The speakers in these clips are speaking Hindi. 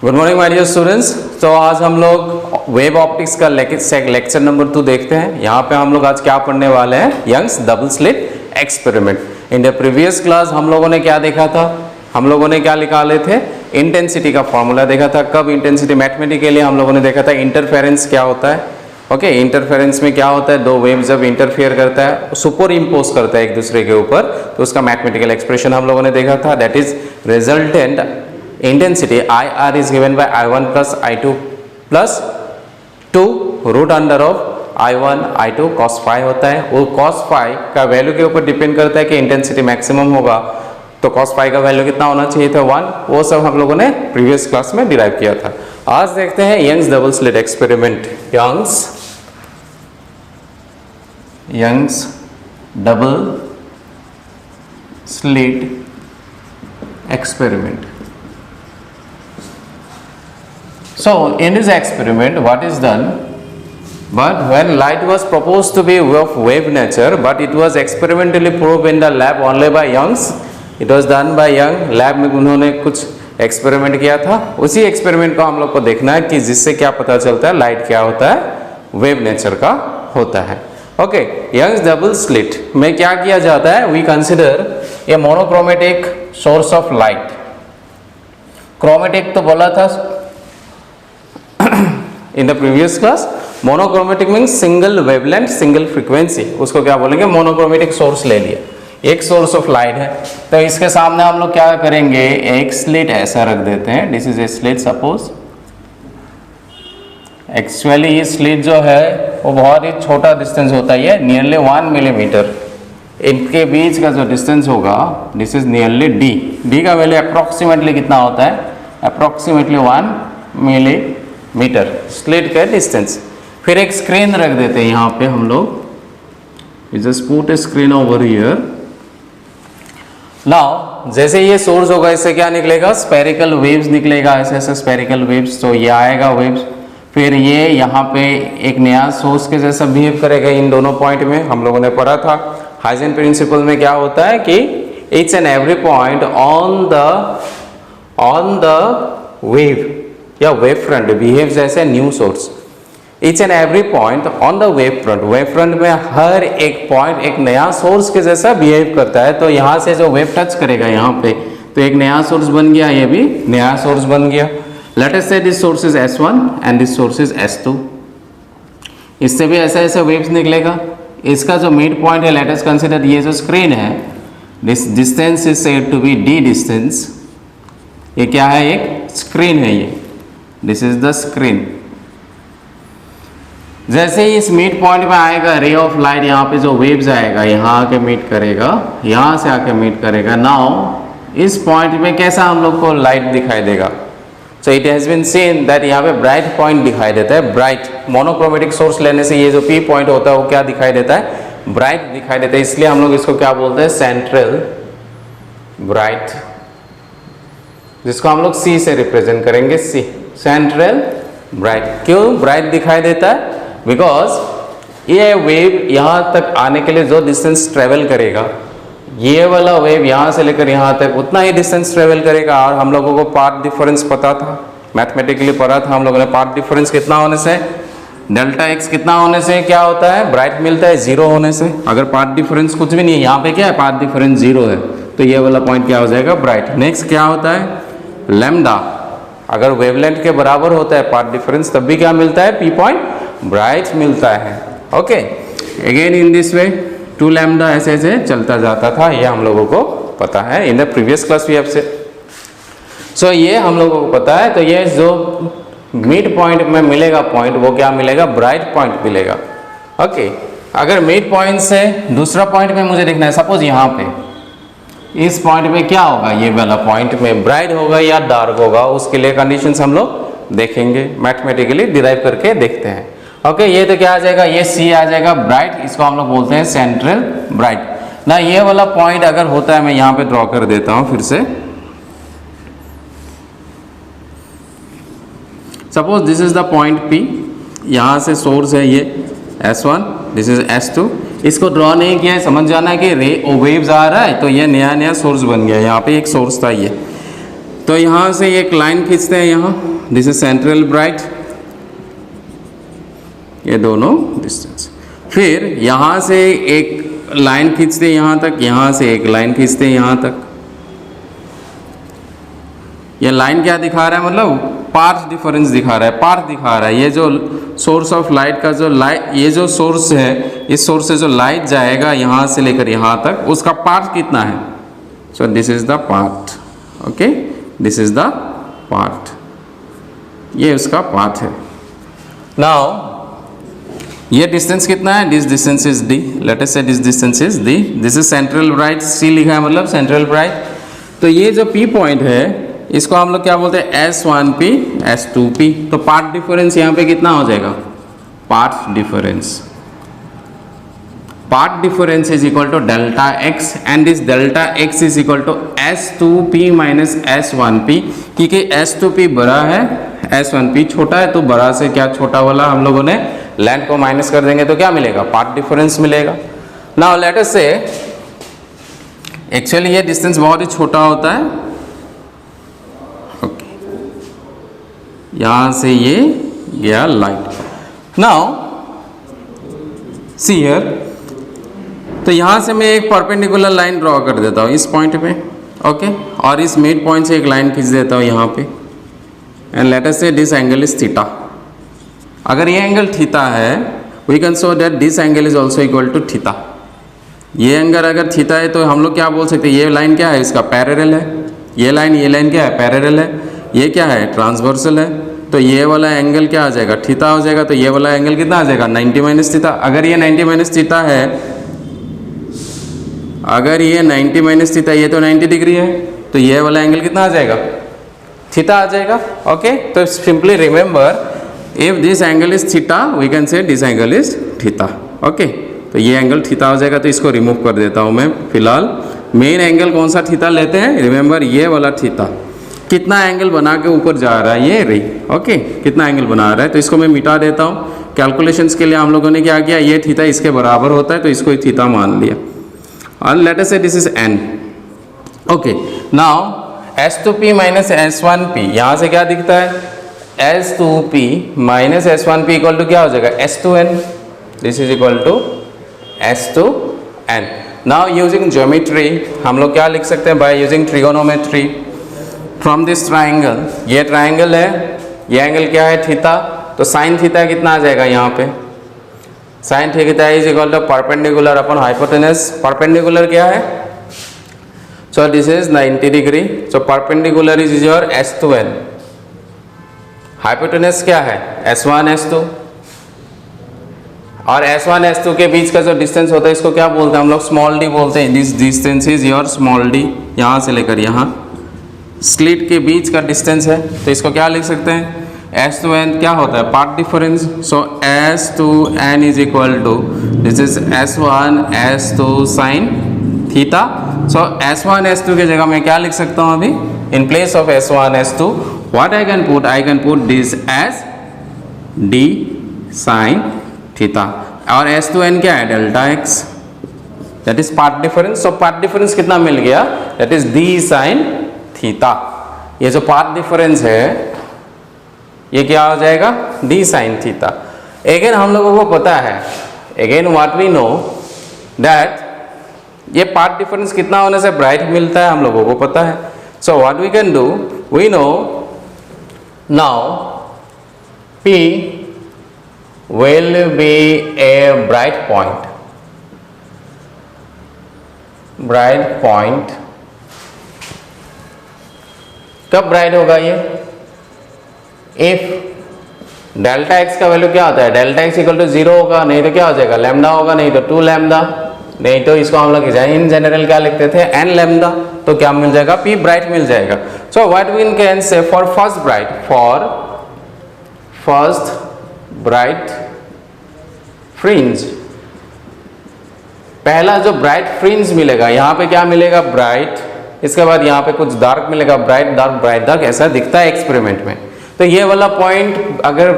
Good morning my dear students. तो आज हम लोग वेव ऑप्टिक्स का लेक्चर नंबर 2 देखते हैं। यहाँ पे हम लोग आज क्या पढ़ने वाले हैं, Young's double slit experiment. In the previous class हम लोगों ने क्या देखा था, हम लोगों ने क्या निकाले थे, इंटेंसिटी का फॉर्मूला देखा था। कब इंटेंसिटी, मैथमेटिकली हम लोगों ने देखा था इंटरफेरेंस क्या होता है। ओके, इंटरफेरेंस में क्या होता है, दो वेव जब इंटरफेयर करता है, सुपर इम्पोज करता है एक दूसरे के ऊपर, तो उसका मैथमेटिकल एक्सप्रेशन हम लोगों ने देखा था। That is resultant intensity IR is given by I1 plus I2 plus 2 root under of I1 I2 cos phi होता है। वो cos phi का वैल्यू के ऊपर डिपेंड करता है कि इंटेंसिटी मैक्सिमम होगा तो cos phi का वैल्यू कितना होना चाहिए था, 1। वो सब हम लोगों ने प्रीवियस क्लास में डिराइव किया था। आज देखते हैं Young's double slit experiment. Young's double slit experiment. So in this experiment what is done, but when light was proposed to be of wave nature, but it was experimentally proved in the lab only by Youngs. It was done by Young, lab में उन्होंने कुछ एक्सपेरिमेंट किया था। उसी एक्सपेरिमेंट को हम लोग को देखना है कि जिससे क्या पता चलता है लाइट क्या होता है, वेव नेचर का होता है। ओके, यंग्स डबल स्लिट में क्या किया जाता है, we consider a monochromatic source of light. Chromatic तो बोला था in the previous class, monochromatic means single wavelength single frequency, उसको क्या बोलेंगे, मोनोक्रोमेटिक सोर्स ले लिया, एक सोर्स ऑफ लाइट है। तो इसके सामने हम लोग क्या करेंगे, एक स्लिट ऐसा रख देते हैं। This is a slit suppose. Actually ये स्लिट जो है वो बहुत ही छोटा डिस्टेंस होता है, नियरली 1 मिलीमीटर। इनके बीच का जो डिस्टेंस होगा, this is nearly D. D का वैल्यू अप्रोक्सीमेटली कितना होता है, अप्रोक्सीमेटली 1 मिलीमीटर स्लिट का डिस्टेंस। फिर एक स्क्रीन रख देते हैं यहाँ पे हम लोग। Just put A screen over here. Now जैसे ये सोर्स होगा, इससे क्या निकलेगा, स्फेरिकल वेव्स निकलेगा, ऐसे ऐसे स्फेरिकल वेव्स। तो ये आएगा वेव्स, फिर ये यहाँ पे एक नया सोर्स के जैसा बिहेव करेगा इन दोनों पॉइंट में। हम लोगों ने पढ़ा था हाइजेन प्रिंसिपल में क्या होता है कि each and every point on the wave या wave front behaves as a new source. Each and every point on the wave front में हर एक पॉइंट एक नया सोर्स के जैसा बिहेव करता है। तो यहाँ से जो वेव टच करेगा यहाँ पे, तो एक नया सोर्स बन गया, ये भी नया सोर्स बन गया। Let us say this source is S1 and this source is S2। इससे भी ऐसा ऐसा वेव्स निकलेगा। इसका जो मिड पॉइंट है, लेट अस कंसीडर ये जो स्क्रीन है, this distance is said to be D distance. ये क्या है, एक स्क्रीन है ये, दिस इज द स्क्रीन। जैसे ही इस मिड पॉइंट में आएगा रे ऑफ लाइट, यहाँ पे जो वेव्स आएगा यहाँ आके मीट करेगा, यहाँ से आके मीट करेगा। नाउ इस पॉइंट में कैसा हम लोग को लाइट दिखाई देगा, so it has been seen that यहाँ पे ब्राइट पॉइंट दिखाई देता है। ब्राइट मोनोक्रोमेटिक सोर्स लेने से ये जो P पॉइंट होता है वो क्या दिखाई देता है, ब्राइट दिखाई देता है। इसलिए हम लोग इसको क्या बोलते हैं, सेंट्रल ब्राइट, जिसको हम लोग C से रिप्रेजेंट करेंगे, C सेंट्रल ब्राइट। क्यों ब्राइट दिखाई देता है, बिकॉज ये वेव यहाँ तक आने के लिए जो डिस्टेंस ट्रेवल करेगा, ये वाला वेव यहाँ से लेकर यहाँ तक उतना ही डिस्टेंस ट्रेवल करेगा। और हम लोगों को पाथ डिफरेंस पता था, मैथमेटिकली पढ़ा था हम लोगों ने, पाथ डिफरेंस कितना होने से, डेल्टा x कितना होने से क्या होता है, ब्राइट मिलता है, 0 होने से। अगर पाथ डिफरेंस कुछ भी नहीं है, यहाँ पे क्या है, पाथ डिफरेंस 0 है, तो ये वाला पॉइंट क्या हो जाएगा, ब्राइट। नेक्स्ट क्या होता है, लैम्डा। अगर वेवलेंथ के बराबर होता है पाथ डिफरेंस, तब भी क्या मिलता है, P पॉइंट ब्राइट मिलता है। Okay, again in this way 2 lambda ऐसे ऐसे चलता जाता था, ये हम लोगों को पता है। In the previous class we have say, so ये हम लोगों को पता है। तो ये जो मिड पॉइंट में मिलेगा पॉइंट, वो क्या मिलेगा, ब्राइट पॉइंट मिलेगा। ओके, अगर मिड पॉइंट से दूसरा पॉइंट में मुझे देखना है, सपोज यहाँ पे इस पॉइंट में क्या होगा, ये वाला पॉइंट में ब्राइट होगा या डार्क होगा, उसके लिए कंडीशंस हम लोग देखेंगे, मैथमेटिकली डिराइव करके देखते हैं। ओके, ये तो क्या आ जाएगा, ये C आ जाएगा ब्राइट, इसको हम लोग बोलते हैं सेंट्रल ब्राइट। ना ये वाला पॉइंट अगर होता है, मैं यहाँ पे ड्रॉ कर देता हूँ फिर से। Suppose this is the point P, यहाँ से सोर्स है ये S1, दिस इज S2। इसको ड्रॉ नहीं किया है, समझ जाना है कि रे वेव्स आ रहा है, तो ये नया नया सोर्स बन गया। यहाँ पे एक सोर्स था ये, तो यहाँ से एक लाइन खींचते हैं यहाँ, दिस इज सेंट्रल ब्राइट, ये दोनों डिस्टेंस। फिर यहाँ से एक लाइन खींचते हैं यहाँ तक, यहाँ से एक लाइन खींचते हैं यहाँ तक। ये लाइन क्या दिखा रहा है, मतलब पाथ डिफरेंस दिखा रहा है, पाथ दिखा रहा है। ये जो सोर्स ऑफ लाइट का जो लाइट, ये जो सोर्स है, इस सोर्स से जो लाइट जाएगा यहाँ से लेकर यहाँ तक, उसका पाथ कितना है। So this is the path, okay, this is the path, ये उसका पाथ है। नाउ ये डिस्टेंस कितना है, this distance is D, let us say this distance is D, this is central bright, C लिखा है मतलब सेंट्रल ब्राइट। तो ये जो पी पॉइंट है इसको हम लोग क्या बोलते हैं, S1P S2P। तो पाथ डिफरेंस यहाँ पे कितना हो जाएगा, path difference, path difference is equal to delta x and this delta x is equal to S2P minus S1P, क्योंकि S2P बड़ा है, S1P छोटा है, तो बड़ा से क्या छोटा वाला हम लोगों ने लेंथ को माइनस कर देंगे तो क्या मिलेगा, पाथ डिफरेंस मिलेगा। नाउ लेट अस से एक्चुअली ये डिस्टेंस बहुत ही छोटा होता है, ओके, यहां से ये गया लाइट। नाउ सी हियर, तो यहां से मैं एक परपेंडिकुलर लाइन ड्रॉ कर देता हूं इस पॉइंट पे, ओके, और इस मिड पॉइंट से एक लाइन खींच देता हूं यहां पे, and let us say this angle is theta. अगर ये एंगल थीटा है, we can show that this angle is also equal to theta. ये एंगल अगर थीटा है तो हम लोग क्या बोल सकते हैं, ये लाइन क्या है, इसका पैरेलल है, ये लाइन क्या है, पैरेलल है, ये क्या है, ट्रांसवर्सल है। तो ये वाला एंगल क्या आ जाएगा, थीटा हो जाएगा। तो ये वाला एंगल कितना आ जाएगा, 90 माइनस थीटा। अगर ये 90 माइनस थीटा है, अगर ये 90 माइनस थीटा, ये तो 90 डिग्री है, तो ये वाला एंगल कितना आ जाएगा, थीटा आ जाएगा, ओके। तो simply remember, if this angle is theta, we can say this angle is theta, okay. तो ये एंगल थीटा हो जाएगा, तो इसको रिमूव कर देता हूँ मैं। फिलहाल मेन एंगल कौन सा थीटा लेते हैं, रिमेंबर ये वाला थीटा। कितना एंगल बना के ऊपर जा रहा है, ये रही, ओके, कितना एंगल बना रहा है, तो इसको मैं मिटा देता हूँ। कैलकुलेशंस के लिए हम लोगों ने क्या किया, ये थीटा इसके बराबर होता है, तो इसको थीटा मान लिया। और late us say this is n, okay. Now S2P minus S1P, यहाँ से क्या दिखता है, S2P minus S1P equal to क्या हो जाएगा, S2n, this is equal to S2n। Now using geometry हम लोग क्या लिख सकते हैं, by using trigonometry from this triangle. ये ट्राइंगल है, ये एंगल क्या है, थीटा। तो साइन थीटा कितना आ जाएगा यहाँ पे, sine theta is equal to perpendicular upon hypotenuse. Perpendicular क्या है, so this is 90 degree, so perpendicular is your S2n। Hypotenuse क्या है, S1 S2, और S1 S2 के बीच का जो डिस्टेंस होता है इसको क्या बोलते हैं हम लोग, स्मॉल डी बोलते हैं। This distance is your small D, यहाँ से लेकर यहाँ स्लिट के बीच का डिस्टेंस है, तो इसको क्या लिख सकते हैं, S2n क्या होता है, path difference. So S2n is equal to this is S1 S2 sine theta. So S1 S2 की जगह मैं क्या लिख सकता हूँ अभी, in place of S1 S2 what I can put this as d sin theta, और S2n क्या है, delta x, that is path difference. So path difference कितना मिल गया, that is d sin theta. ये जो पाथ डिफरेंस है ये क्या हो जाएगा, d sin थीटा। अगेन हम लोगों को पता है, again what we know that ये पाथ डिफरेंस कितना होने से ब्राइट मिलता है, हम लोगों को पता है। So what we can do, we know now P will be a bright point, कब ब्राइट होगा ये, इफ डेल्टा एक्स का वैल्यू क्या होता है, डेल्टा एक्स इक्वल टू 0 होगा, नहीं तो क्या हो जाएगा, लैम्डा होगा, नहीं तो 2 लैम्डा, नहीं तो इसको हम लोग इन जनरल क्या लिखते थे, n लैम्डा। तो क्या मिल जाएगा, P ब्राइट मिल जाएगा। So what we can say for first bright fringe, पहला जो ब्राइट फ्रिंज मिलेगा, यहाँ पे क्या मिलेगा, ब्राइट, इसके बाद यहाँ पे कुछ डार्क मिलेगा, ब्राइट डार्क, ऐसा दिखता है एक्सपेरिमेंट में। तो ये वाला पॉइंट अगर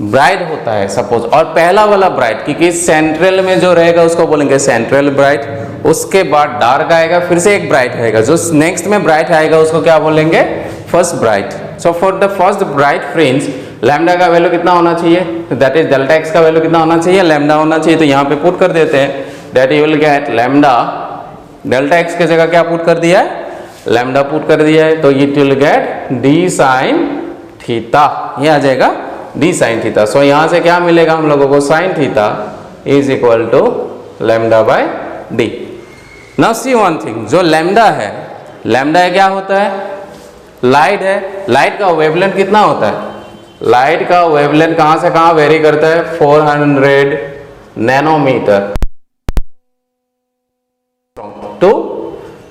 ब्राइट होता है सपोज, और पहला वाला ब्राइट, क्योंकि सेंट्रल में जो रहेगा उसको बोलेंगे सेंट्रल ब्राइट, उसके बाद डार्क आएगा, फिर से एक ब्राइट आएगा, जो नेक्स्ट में ब्राइट आएगा उसको क्या बोलेंगे, first bright. So for the first bright fringe lambda का वैल्यू कितना होना चाहिए, दैट इज डेल्टा एक्स का वैल्यू कितना होना चाहिए, लैम्डा होना चाहिए. तो यहाँ पे पुट कर देते हैं, that you will get lambda, delta x की जगह क्या पुट कर दिया है, लैम्डा पुट कर दिया है. तो it will get D sine theta, ये आ जाएगा डी साइन थीटा. सो यहाँ से क्या मिलेगा हम लोगों को, sine theta is equal to lambda by D. Now see one thing, जो लैम्डा है, लैम्डा क्या होता है, लाइट है. लाइट का वेवलेंथ कितना होता है, लाइट का वेवलेंथ कहां से कहां वेरी करता है, 400 नैनोमीटर टू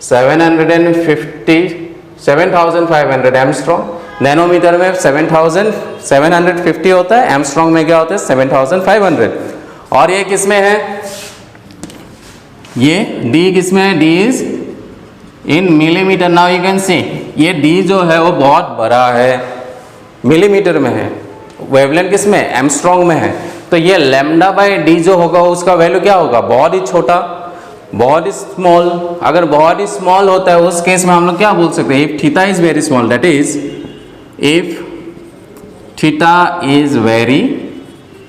7500 एमस्ट्रॉन्ग. नैनोमीटर में 7750 होता है, एमस्ट्रॉन्ग में क्या होता है 7500. और ये किसमें है, ये d किसमें है, d is in millimetre. Now you can सी ये d जो है वो बहुत बड़ा है, मिलीमीटर में है. वेवलेंथ किसमें, एमस्ट्रॉन्ग में है. तो ये लैम्डा बाय डी जो होगा उसका वैल्यू क्या होगा, बहुत ही छोटा, बहुत ही स्मॉल. अगर बहुत ही स्मॉल होता है उस केस में हम लोग क्या बोल सकते हैं, if theta is very small, that is if theta is very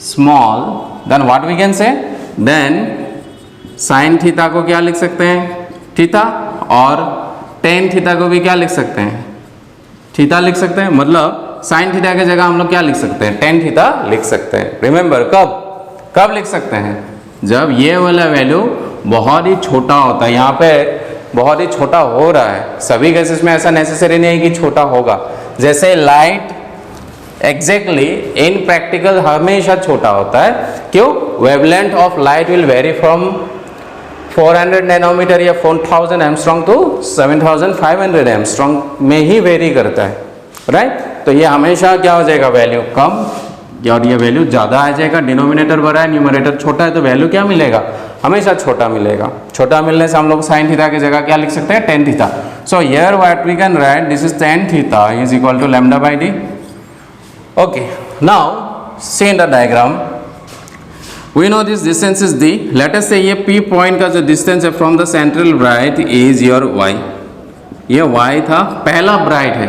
small, then what we can say, then sine theta को क्या लिख सकते हैं, थीटा, और टेन थीटा को भी क्या लिख सकते हैं, थीटा लिख सकते हैं. मतलब साइन थीटा की जगह हम लोग क्या लिख सकते हैं, टेन थीटा लिख सकते हैं. रिमेंबर कब लिख सकते हैं, जब ये वाला वैल्यू बहुत ही छोटा होता है. यहाँ पे बहुत ही छोटा हो रहा है, सभी केसेस में ऐसा नेसेसरी नहीं है कि छोटा होगा. जैसे लाइट एग्जैक्टली इन प्रैक्टिकल हमेशा छोटा होता है. क्यों, wavelength of light will vary from 400 nanometre या 4000 एमस्ट्रॉन्ग टू 7500 एमस्ट्रॉन्ग में ही वेरी करता है, राइट. तो ये हमेशा क्या हो जाएगा, वैल्यू कम, और ये वैल्यू ज़्यादा आ जाएगा. डिनोमिनेटर बड़ा है, न्यूमरेटर छोटा है, तो वैल्यू क्या मिलेगा, हमेशा छोटा मिलेगा. छोटा मिलने से हम लोग साइन थीटा की जगह क्या लिख सकते हैं, tan theta. So here what we can write, this is tan theta is equal to lambda by D. Okay, now see in the diagram, we know this distance is d. let us say ये p पॉइंट का जो डिस्टेंस है from the central bright is your y. ये y था, पहला ब्राइट है.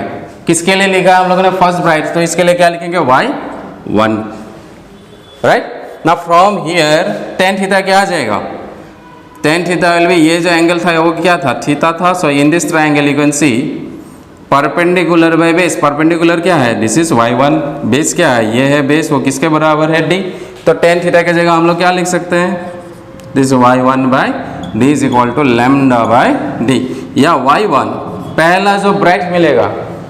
किसके लिए लिखा है हम लोगों ने, फर्स्ट ब्राइट. तो इसके लिए क्या लिखेंगे, y1, right. Now from here tan theta क्या आ जाएगा, टेन थीटा विल बी, ये जो एंगल था वो क्या था, थीटा था. So in this triangle you can see perpendicular by base. Perpendicular क्या है, दिस इज y1, बेस क्या है, ये है बेस, वो किसके बराबर है, d. तो टेन थीटा की जगह हम लोग क्या लिख सकते हैं, this y1 by D is equal to lambda by D. या y1 पहला जो ब्राइट मिलेगा,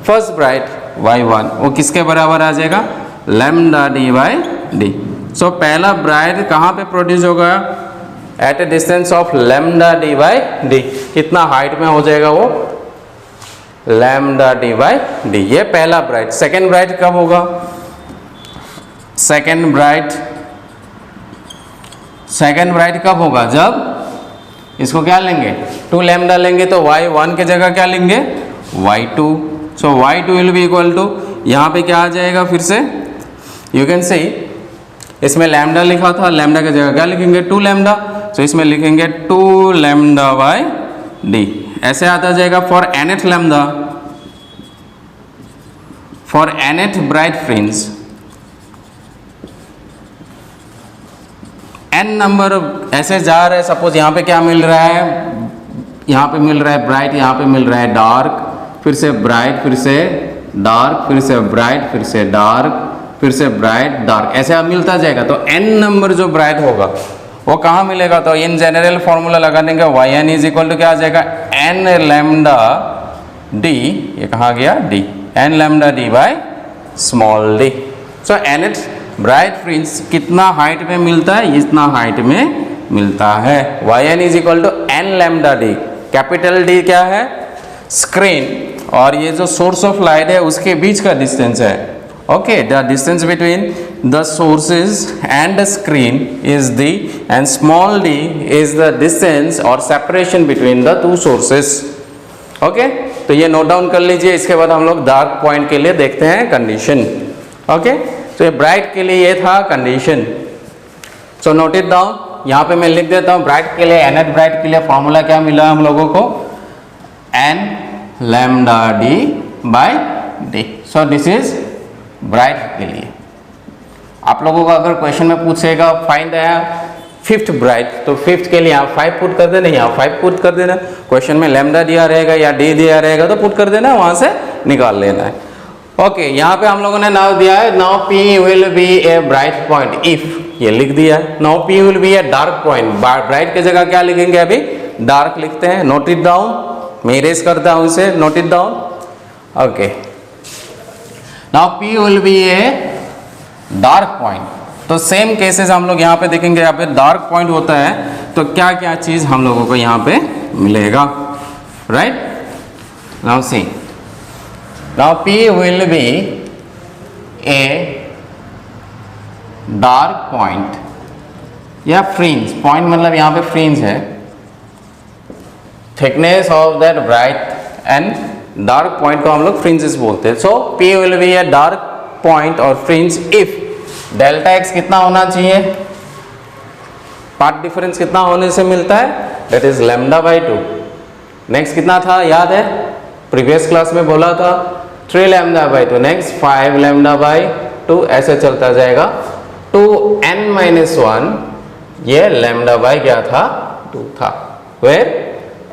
फर्स्ट ब्राइट y1, वो किसके बराबर आ जाएगा, lambda D by D. So पहला ब्राइट कहाँ पे प्रोड्यूस होगा, at a distance of lambda D by D. कितना हाइट में हो जाएगा वो, लैम्डा डी बाय डी. ये पहला ब्राइट. सेकेंड ब्राइट कब होगा, सेकेंड ब्राइट कब होगा, जब इसको क्या लेंगे, 2 लैम्डा लेंगे, तो y1 की जगह क्या लेंगे, y2. So y2 will be equal to, यहाँ पे क्या आ जाएगा, फिर से यू कैन सी, इसमें लैम्डा लिखा था, लैम्डा की जगह क्या लिखेंगे, 2 लैम्डा. सो इसमें लिखेंगे 2 लैम्डा बाय डी. ऐसे आता जाएगा for nth lambda, for nth bright fringe, n number ऐसे जा रहे हैं. सपोज यहाँ पे क्या मिल रहा है, यहाँ पे मिल रहा है ब्राइट, यहाँ पे मिल रहा है डार्क, फिर से ब्राइट, फिर से डार्क, फिर से ब्राइट, फिर से डार्क, फिर से ब्राइट डार्क, ऐसे मिलता जाएगा. तो n नंबर जो ब्राइट होगा वो कहाँ मिलेगा, तो इन जनरल फॉर्मूला लगा देंगे, yn इज इक्वल टू क्या आ जाएगा, n लैम्डा d, ये कहाँ गया d, n lambda d by small d. So nth bright fringe कितना हाइट में मिलता है, इतना हाइट में मिलता है. yn is equal to n lambda d. Capital D क्या है, स्क्रीन, और ये जो सोर्स ऑफ लाइट है उसके बीच का डिस्टेंस है. Okay, the distance between the sources and the screen is d, and small d is the distance और separation between the 2 sources. Okay, तो ये नोट डाउन कर लीजिए. इसके बाद हम लोग डार्क पॉइंट के लिए देखते हैं कंडीशन. ओके, तो ये ब्राइट के लिए ये था condition. So note it down. यहाँ पे मैं लिख देता हूँ ब्राइट के लिए, nth ब्राइट के लिए फॉर्मूला क्या मिला हम लोगों को, n lambda d by D. So this is bright के लिए। आप लोगों को अगर क्वेश्चन में पूछेगा फाइंड फिफ्थ ब्राइट, तो फिफ्थ के लिए आप 5 पुट कर देना, यहाँ 5 पुट कर देना। क्वेश्चन में लैम्डा दिया रहेगा या डी दिया रहेगा तो पुट कर देना, वहां से निकाल लेना है। ओके, यहाँ पे हम लोगों ने नाउ दिया है, now P will be a bright point if, ये लिख दिया है। Now P will be a dark point, bright की जगह क्या लिखेंगे, अभी डार्क लिखते हैं। नोट इट डाउन, मैं इरेज करता हूं इसे, note it down. Okay, now P will be a dark point. तो सेम केसेस हम लोग यहाँ पे देखेंगे, यहाँ पे डार्क पॉइंट होता है तो क्या क्या चीज हम लोगों को यहाँ पे मिलेगा, right. Now see, now P will be a dark point या फ्रिंज, पॉइंट मतलब यहाँ पे फ्रिंज है, thickness of that bright and dark point को हम लोग फ्रिंजेस बोलते हैं। सो P will be a dark point और फ्रिंज इफ डेल्टा एक्स कितना होना चाहिए, पाथ डिफरेंस कितना होने से मिलता है, that is lambda by 2। Next कितना था याद है, प्रीवियस क्लास में बोला था 3 lambda by 2, next 5 lambda by 2, ऐसे चलता जाएगा 2n-1, ये लैम्डा बाई क्या था, 2 था। वेर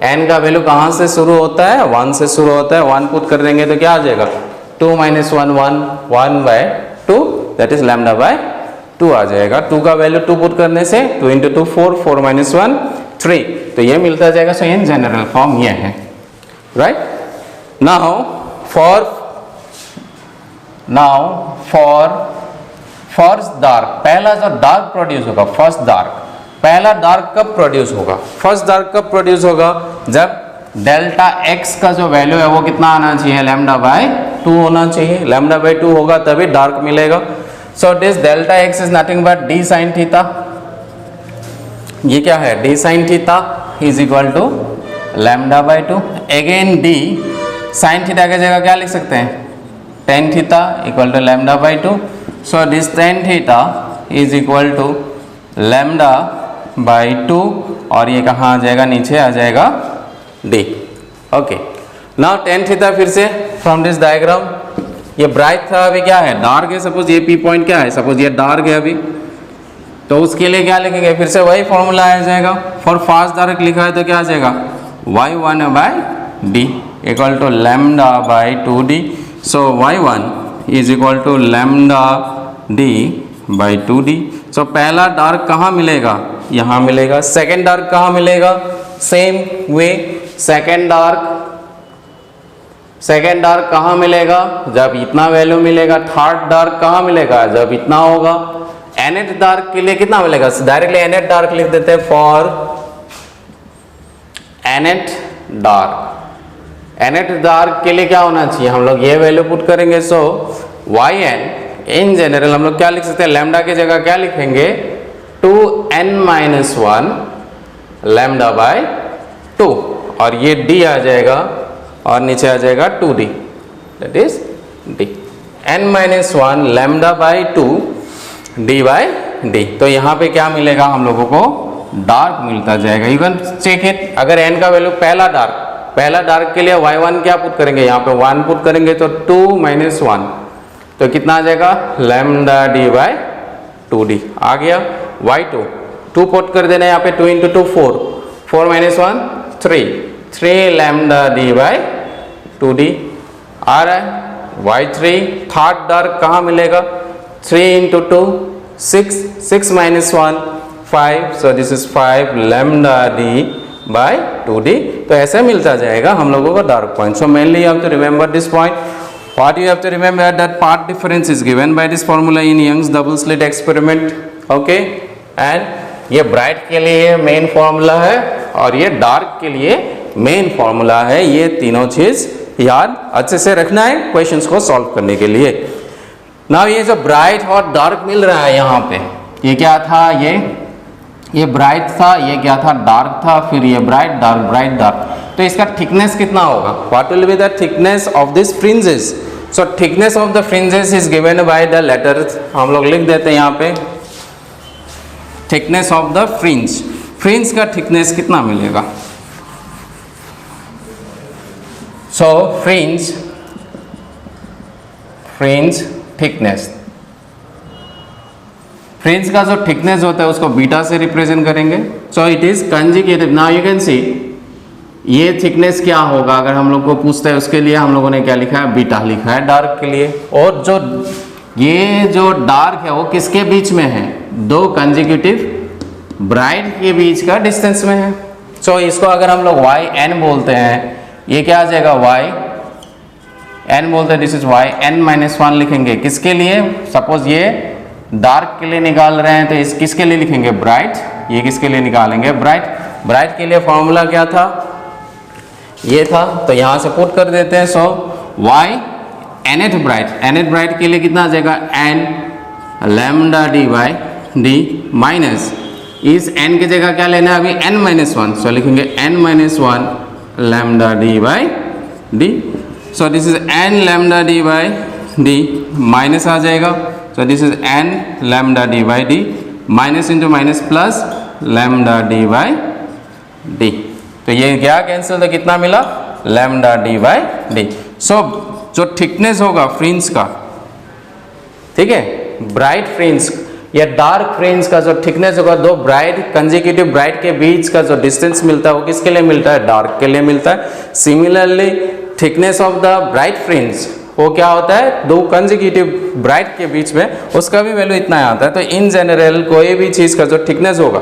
n का वैल्यू कहाँ से शुरू होता है, 1 से शुरू होता है। 1 पुट कर देंगे तो क्या आ जाएगा, 2 - 1 1 by 2, that is lambda by 2 आ जाएगा। 2 का वैल्यू 2 पुट करने से 2 × 2 4, 4 - 1 3, तो ये मिलता जाएगा। सो इन जनरल फॉर्म ये है, राइट। नाउ फर्स्ट डार्क, पहला जो डार्क प्रोड्यूस होगा, फर्स्ट डार्क, पहला डार्क कब प्रोड्यूस होगा, फर्स्ट डार्क कब प्रोड्यूस होगा, जब डेल्टा एक्स का जो वैल्यू है वो कितना आना चाहिए, लैम्डा बाय 2 होना चाहिए। लैम्डा बाय 2 होगा तभी डार्क मिलेगा। So this delta x is nothing but D sine theta, ये क्या है, D sine theta is equal to lambda by 2। Again D sine theta की जगह क्या लिख सकते हैं, tan theta equal to lambda by 2। So this tan theta is equal to lambda by 2, और ये कहाँ आ जाएगा, नीचे आ जाएगा D. Okay, now tan theta फिर से फ्रॉम दिस डायग्राम, ये ब्राइट था, अभी क्या है, डार्क है। सपोज ये पी पॉइंट क्या है, सपोज ये डार्क है अभी, तो उसके लिए क्या लिखेंगे, फिर से वही फॉर्मूला आ जाएगा। फॉर फास्ट डार्क लिखा है तो क्या आ जाएगा, y1 by D equal to lambda by 2d। So y1 is equal to lambda D by 2d। So पहला डार्क कहाँ मिलेगा, यहाँ मिलेगा। सेकेंड डार्क कहाँ मिलेगा, सेम वे सेकेंड डार्क कहाँ मिलेगा, जब इतना वैल्यू मिलेगा। थर्ड डार्क कहाँ मिलेगा, जब इतना होगा। nth डार्क के लिए कितना मिलेगा, डायरेक्टली nth डार्क लिख देते हैं। फॉर nth डार्क के लिए क्या होना चाहिए, हम लोग ये वैल्यू पुट करेंगे। सो yn इन जनरल हम लोग क्या लिख सकते हैं, लैम्डा की जगह क्या लिखेंगे, 2n-1 लैम्डा बाय 2, और ये d आ जाएगा और नीचे आ जाएगा 2d, that is d। n-1 lambda by 2 d by d। तो यहाँ पे क्या मिलेगा, हम लोगों को डार्क मिलता जाएगा। You can check it. अगर n का वैल्यू पहला डार्क के लिए y1 क्या पुट करेंगे, यहाँ पे 1 पुट करेंगे तो 2 - 1, तो कितना आ जाएगा, लैम्डा d बाय 2d आ गया। y2 2 पुट कर देना यहाँ पे, 2 × 2 4, 4 - 1 3 लैम्डा d बाय 2d आ रहा है। y3 थर्ड डार्क कहाँ मिलेगा, 3 × 2 6, 6 - 1 5, so this is 5 lambda d by 2d। तो ऐसे मिलता जाएगा हम लोगों को dark point. So mainly you have to remember this point. What you have to remember that path difference is given by this formula in Young's double slit experiment. Okay, and ये bright के लिए मेन फॉर्मूला है और ये डार्क के लिए मेन फॉर्मूला है। ये तीनों चीज याद अच्छे से रखना है क्वेश्चंस को सॉल्व करने के लिए। नाउ ये जो ब्राइट और डार्क मिल रहा है यहाँ पे, ये क्या था, ये ब्राइट था, ये क्या था, डार्क था, फिर ये ब्राइट डार्क। तो इसका थिकनेस कितना होगा, what will be the thickness of this fringes. So thickness of the fringes is given by the letter, हम लोग लिख देते हैं यहाँ पे थिकनेस ऑफ द फ्रिंज का थिकनेस कितना मिलेगा। So fringe fringe thickness. Fringe का जो थिकनेस होता है उसको बीटा से रिप्रेजेंट करेंगे। So it is conjugative. Now you can सी ये थिकनेस क्या होगा अगर हम लोग को पूछते हैं, उसके लिए हम लोगों ने क्या लिखा है, बीटा लिखा है डार्क के लिए। और जो ये जो डार्क है वो किसके बीच में है, दो कंजिक्यूटिव ब्राइट के बीच का डिस्टेंस में है। सो इसको अगर हम लोग वाई एन बोलते हैं, ये क्या आ जाएगा, वाई एन बोलते हैं, this is Y N minus one लिखेंगे किसके लिए, सपोज ये डार्क के लिए निकाल रहे हैं तो इस किसके लिए लिखेंगे, ब्राइट। ये किसके लिए निकालेंगे, ब्राइट। ब्राइट के लिए फॉर्मूला क्या था, ये था, तो यहां से पुट कर देते हैं। So Y nth bright, nth bright के लिए कितना आ जाएगा, n lambda D by D minus इस एन की जगह क्या लेना है अभी, एन माइनस वन। सो लिखेंगे n minus one lambda D by D. So this is n lambda D by D minus आ जाएगा। So this is n lambda D by D minus into minus plus lambda D by D. तो ये क्या कैंसिल, तो कितना मिला, lambda D by D. So जो थिकनेस होगा फ्रिंज का, ठीक है, ब्राइट फ्रिंज या डार्क फ्रिंज का जो थिकनेस होगा, दो ब्राइट कंजिक्यूटिव ब्राइट के बीच का जो डिस्टेंस मिलता है वो किसके लिए मिलता है, डार्क के लिए मिलता है। Similarly thickness of the bright fringe वो क्या होता है, दो कंजिक्यूटिव ब्राइट के बीच में, उसका भी वैल्यू इतना आता है। तो इन जनरल कोई भी चीज का जो थिकनेस होगा,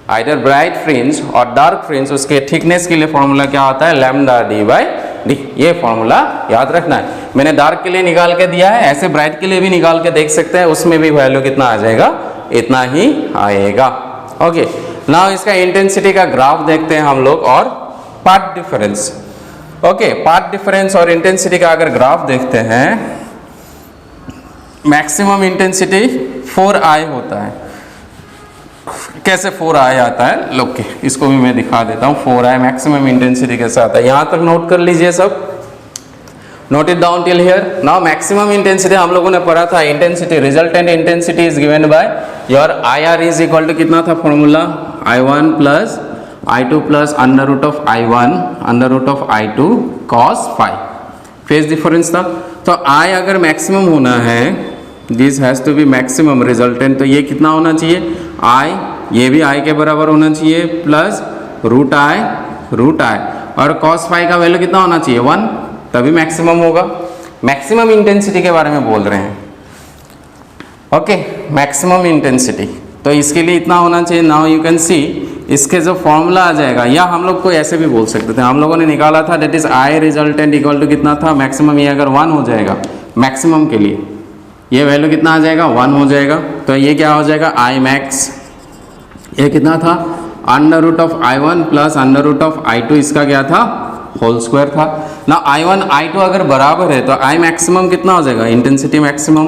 आइदर ब्राइट फ्रिंज और डार्क फ्रिंज, उसके थिकनेस के लिए फॉर्मूला क्या होता है, लैम्डा डी बाई डी। ये फॉर्मूला याद रखना है। मैंने डार्क के लिए निकाल के दिया है, ऐसे ब्राइट के लिए भी निकाल के देख सकते हैं, उसमें भी वैल्यू कितना आ जाएगा, इतना ही आएगा। ओके, नाउ इसका इंटेंसिटी का ग्राफ देखते हैं हम लोग और path difference. Okay, path difference और इंटेंसिटी का अगर ग्राफ देखते हैं, मैक्सिमम इंटेंसिटी 4i होता है। कैसे 4i आता है, लोग के इसको भी मैं दिखा देता हूँ। 4i मैक्सिमम इंटेंसिटी कैसे आता है, यहाँ तक नोट कर लीजिए सब, note it down till here. Now maximum intensity हम लोगों ने पढ़ा था, intensity resultant intensity is given by your IR is equal to कितना था formula, I1 plus I2 plus under root of I1 under root of I2 cos phi, phase difference था। तो I अगर मैक्सिमम होना है, this has to be maximum resultant, तो ये कितना होना चाहिए, I, ये भी I के बराबर होना चाहिए, प्लस रूट I, और cos phi का वैल्यू कितना होना चाहिए, 1, तभी मैक्सिमम होगा। मैक्सिमम इंटेंसिटी के बारे में बोल रहे हैं। ओके, मैक्सिमम इंटेंसिटी, तो इसके लिए इतना होना चाहिए। नाउ यू कैन सी इसके जो फॉर्मूला आ जाएगा, या हम लोग को ऐसे भी बोल सकते थे, हम लोगों ने निकाला था that is I resultant equal to कितना था, मैक्सिमम। ये अगर 1 हो जाएगा मैक्सिमम के लिए, ये वैल्यू कितना आ जाएगा, 1 हो जाएगा। तो ये क्या हो जाएगा, I मैक्स, ये कितना था, under root of I1 plus under root of I2, इसका क्या था, होल स्क्वायर था ना। I1 I2 अगर बराबर है तो I मैक्सिमम कितना हो जाएगा, इंटेंसिटी मैक्सिमम,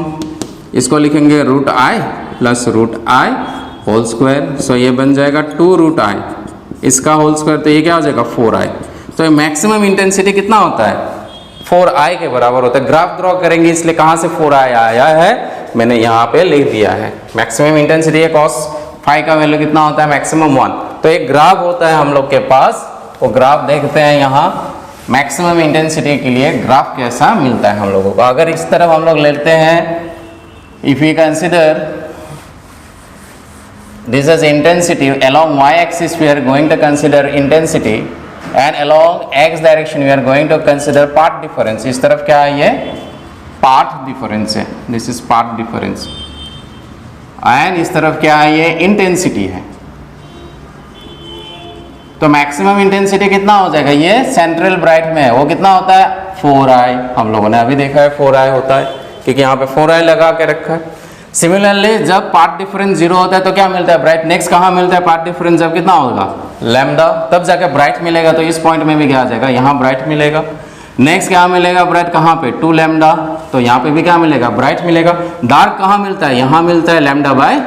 इसको लिखेंगे root I plus root I whole square. So ये बन जाएगा 2 रूट I, इसका होल स्क्वायर, तो ये क्या हो जाएगा 4I। तो मैक्सिमम इंटेंसिटी कितना होता है, 4I के बराबर होता है। ग्राफ ड्रॉ करेंगे, इसलिए कहाँ से 4I आया है मैंने यहाँ पे लिख दिया है। मैक्सिमम इंटेंसिटी है, cos phi का वैल्यू कितना होता है, मैक्सिमम 1। तो एक ग्राफ होता है हम लोग के पास, वो ग्राफ देखते हैं यहाँ मैक्सिमम इंटेंसिटी के लिए ग्राफ कैसा मिलता है हम लोगों को। अगर इस तरफ हम लोग लेते हैं, if you consider this is intensity, along y axis we are going to consider intensity and along x direction we are going to consider part difference। इस तरफ क्या है, ये part difference है, this is part difference, and इस तरफ क्या है, ये intensity है। तो मैक्सिमम इंटेंसिटी कितना हो जाएगा, ये सेंट्रल ब्राइट में है, वो कितना होता है 4I, हम लोगों ने अभी देखा है 4I होता है, क्योंकि यहाँ पे 4I लगा के रखा है। सिमिलरली जब पार्ट डिफरेंस 0 होता है तो क्या मिलता है, ब्राइट। नेक्स्ट कहाँ मिलता है पार्ट डिफरेंस, जब कितना होगा, लैम्डा, तब जाके ब्राइट मिलेगा। तो इस पॉइंट में भी क्या आ जाएगा, यहाँ ब्राइट मिलेगा। नेक्स्ट क्या मिलेगा, ब्राइट कहाँ पे, 2 लैम्डा, तो यहाँ पे भी क्या मिलेगा, ब्राइट मिलेगा। डार्क कहाँ मिलता है, यहाँ मिलता है लैम्डा बाय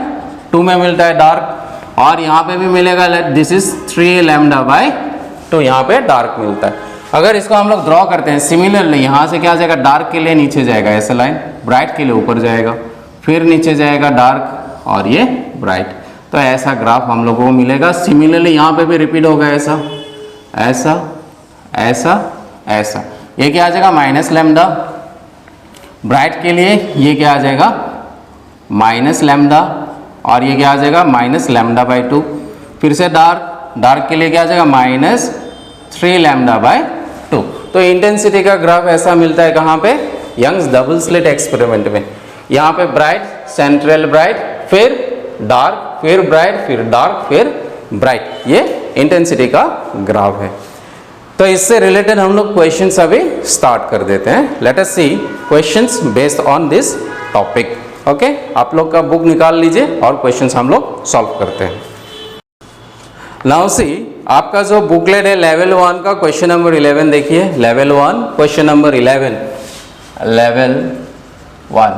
2 में मिलता है डार्क, और यहाँ पे भी मिलेगा, दिस इज 3 लैम्डा बाय 2, यहाँ पे डार्क मिलता है। अगर इसको हम लोग ड्रॉ करते हैं सिमिलरली, यहाँ से क्या जाएगा, डार्क के लिए नीचे जाएगा ऐसा लाइन, ब्राइट के लिए ऊपर जाएगा, फिर नीचे जाएगा डार्क और ये ब्राइट। तो ऐसा ग्राफ हम लोगों को मिलेगा। सिमिलरली यहाँ पे भी रिपीट होगा, ऐसा ऐसा ऐसा ऐसा, ये क्या आ जाएगा, माइनस लैम्डा ब्राइट के लिए ये क्या आ जाएगा माइनस लैम्डा, और ये क्या आ जाएगा माइनस लैम्डा बाई 2। फिर से डार्क के लिए क्या आ जाएगा माइनस 3 लैम्डा बाई 2। तो इंटेंसिटी का ग्राफ ऐसा मिलता है कहाँ पे, यंग्स डबल स्लिट एक्सपेरिमेंट में। यहाँ पे ब्राइट, सेंट्रल ब्राइट, फिर डार्क, फिर ब्राइट, फिर डार्क, फिर ब्राइट, ये इंटेंसिटी का ग्राफ है। तो इससे रिलेटेड हम लोग क्वेश्चंस अभी स्टार्ट कर देते हैं। Let us see questions based on this topic. Okay, आप लोग का बुक निकाल लीजिए और क्वेश्चंस हम लोग सॉल्व करते हैं। नाउ सी, आपका जो बुकलेट है लेवल 1 का क्वेश्चन नंबर 11 देखिए। Level 1 question number 11, level 1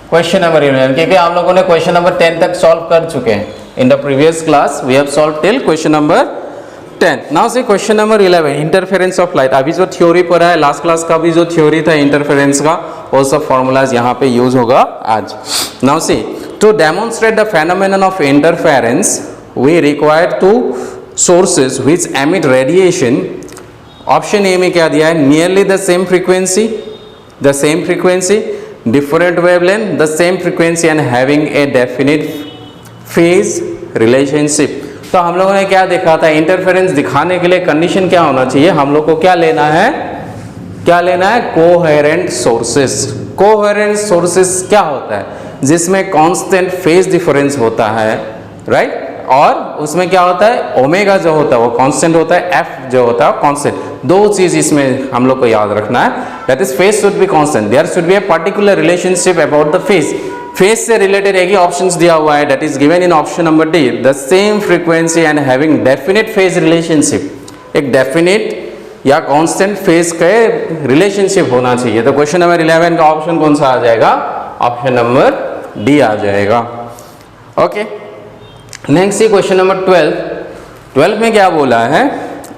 question number 11, क्योंकि हम लोगों ने क्वेश्चन नंबर 10 तक सॉल्व कर चुके हैं। In the previous class we have solve till question number 10। Now see question number 11, interference of light. अभी जो थ्योरी पढ़ा है, लास्ट क्लास का भी जो थ्योरी था इंटरफेरेंस का, वो सब फॉर्मूलाज यहाँ पे यूज होगा आज। Now see, to demonstrate the phenomenon of interference we require two sources which emit radiation। Option A में क्या दिया है, nearly the same frequency, the same frequency, different wavelength, the same frequency and having a definite phase relationship. तो हम लोगों ने क्या देखा था, इंटरफेरेंस दिखाने के लिए कंडीशन क्या होना चाहिए, हम लोग को क्या लेना है, क्या लेना है, कोहेरेंट सोर्सेस। कोहेरेंट सोर्सेस क्या होता है, जिसमें कांस्टेंट फेज डिफरेंस होता है, राइट, और उसमें क्या होता है, ओमेगा जो होता है वो कांस्टेंट होता है, एफ जो होता है कांस्टेंट। दो चीज इसमें हम लोग को याद रखना है, that is phase should be constant, there should be a particular relationship about the phase. Phase से रिलेटेड एक ही ऑप्शंस दिया हुआ है, that is given in option number D, the same frequency and having definite phase relationship. एक डेफिनेट या कांस्टेंट फेज के रिलेशनशिप होना चाहिए। तो क्वेश्चन नंबर 11 का ऑप्शन कौन सा आ जाएगा, ऑप्शन नंबर डी आ जाएगा। ओके, नेक्स्ट सी क्वेश्चन नंबर 12 में क्या बोला है,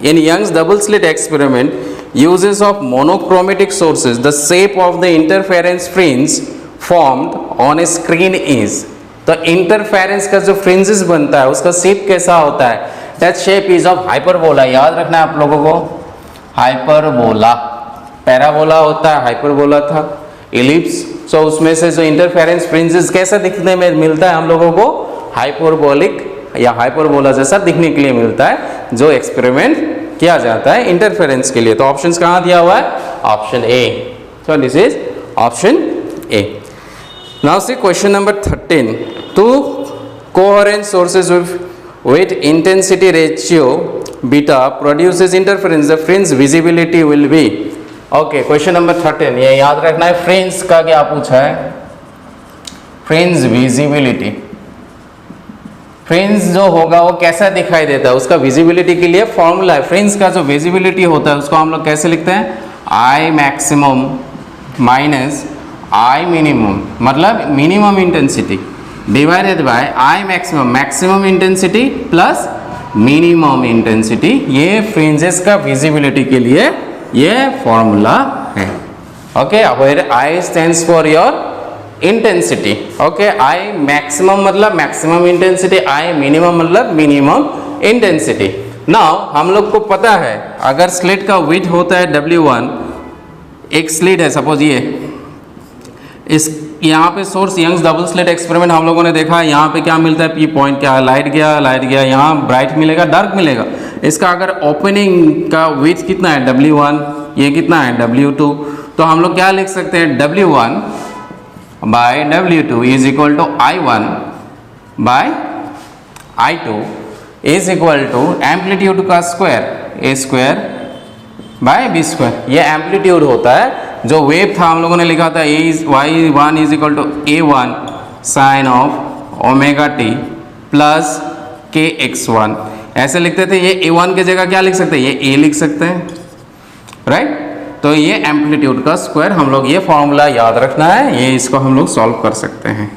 in Young's double slit experiment uses of monochromatic sources the shape of the interference fringe formed on a screen is. तो इंटरफेरेंस का जो फ्रिंजेस बनता है उसका शेप कैसा होता है, that shape is of hyperbola. याद रखना है आप लोगों को, हाइपरबोला, पैराबोला होता है, हाइपरबोला था, इलिप्स। सो उसमें से जो इंटरफेरेंस फ्रिंजेस कैसा दिखने में मिलता है हम लोगों को, हाइपरबोलिक या हाइपरबोला जैसा दिखने के लिए मिलता है, जो एक्सपेरिमेंट किया जाता है इंटरफेरेंस के लिए। तो ऑप्शंस कहाँ दिया हुआ है, option A. So this is option A. Now see question number 13, to coherent sources with intensity ratio beta produces interference, the fringe visibility will be। Okay, question number 13, ये याद रखना है, फ्रिंज का क्या पूछा है, फ्रिंज विजिबिलिटी। फ्रिंज जो होगा वो कैसा दिखाई देता है, उसका विजिबिलिटी के लिए फॉर्मूला है। फ्रिंज का जो विजिबिलिटी होता है उसको हम लोग कैसे लिखते हैं, I maximum minus I minimum, मतलब minimum intensity divided by I maximum, maximum intensity plus minimum intensity. ये फ्रिंजेस का विजिबिलिटी के लिए ये फॉर्मूला है। Okay, where I stands for your intensity. Okay, I maximum मतलब मैक्सिमम इंटेंसिटी, आई मिनिमम मतलब मिनिमम इंटेंसिटी। नाउ हम लोग को पता है, अगर स्लिट का विड्थ होता है W1, एक स्लिट है सपोज ये, इस यहाँ पे source Young's double slit experiment हम लोगों ने देखा है, यहाँ पे क्या मिलता है, पी पॉइंट क्या है, लाइट गया, यहाँ ब्राइट मिलेगा, डार्क मिलेगा। इसका अगर ओपनिंग का विड्थ कितना है W1, ये कितना है W2, तो हम लोग क्या लिख सकते हैं, W1 by W2 is equal to I1 by I2 is equal to amplitude का square, A square by B square. ये एम्पलीट्यूड होता है, जो वेव था हम लोगों ने लिखा था Y1 is equal to A1 sine of omega t plus KX1, ऐसे लिखते थे। ये A1 की जगह क्या लिख सकते हैं, ये A लिख सकते हैं, राइट। तो ये एम्पलीट्यूड का स्क्वायर, हम लोग ये फॉर्मूला याद रखना है, ये इसको हम लोग सॉल्व कर सकते हैं,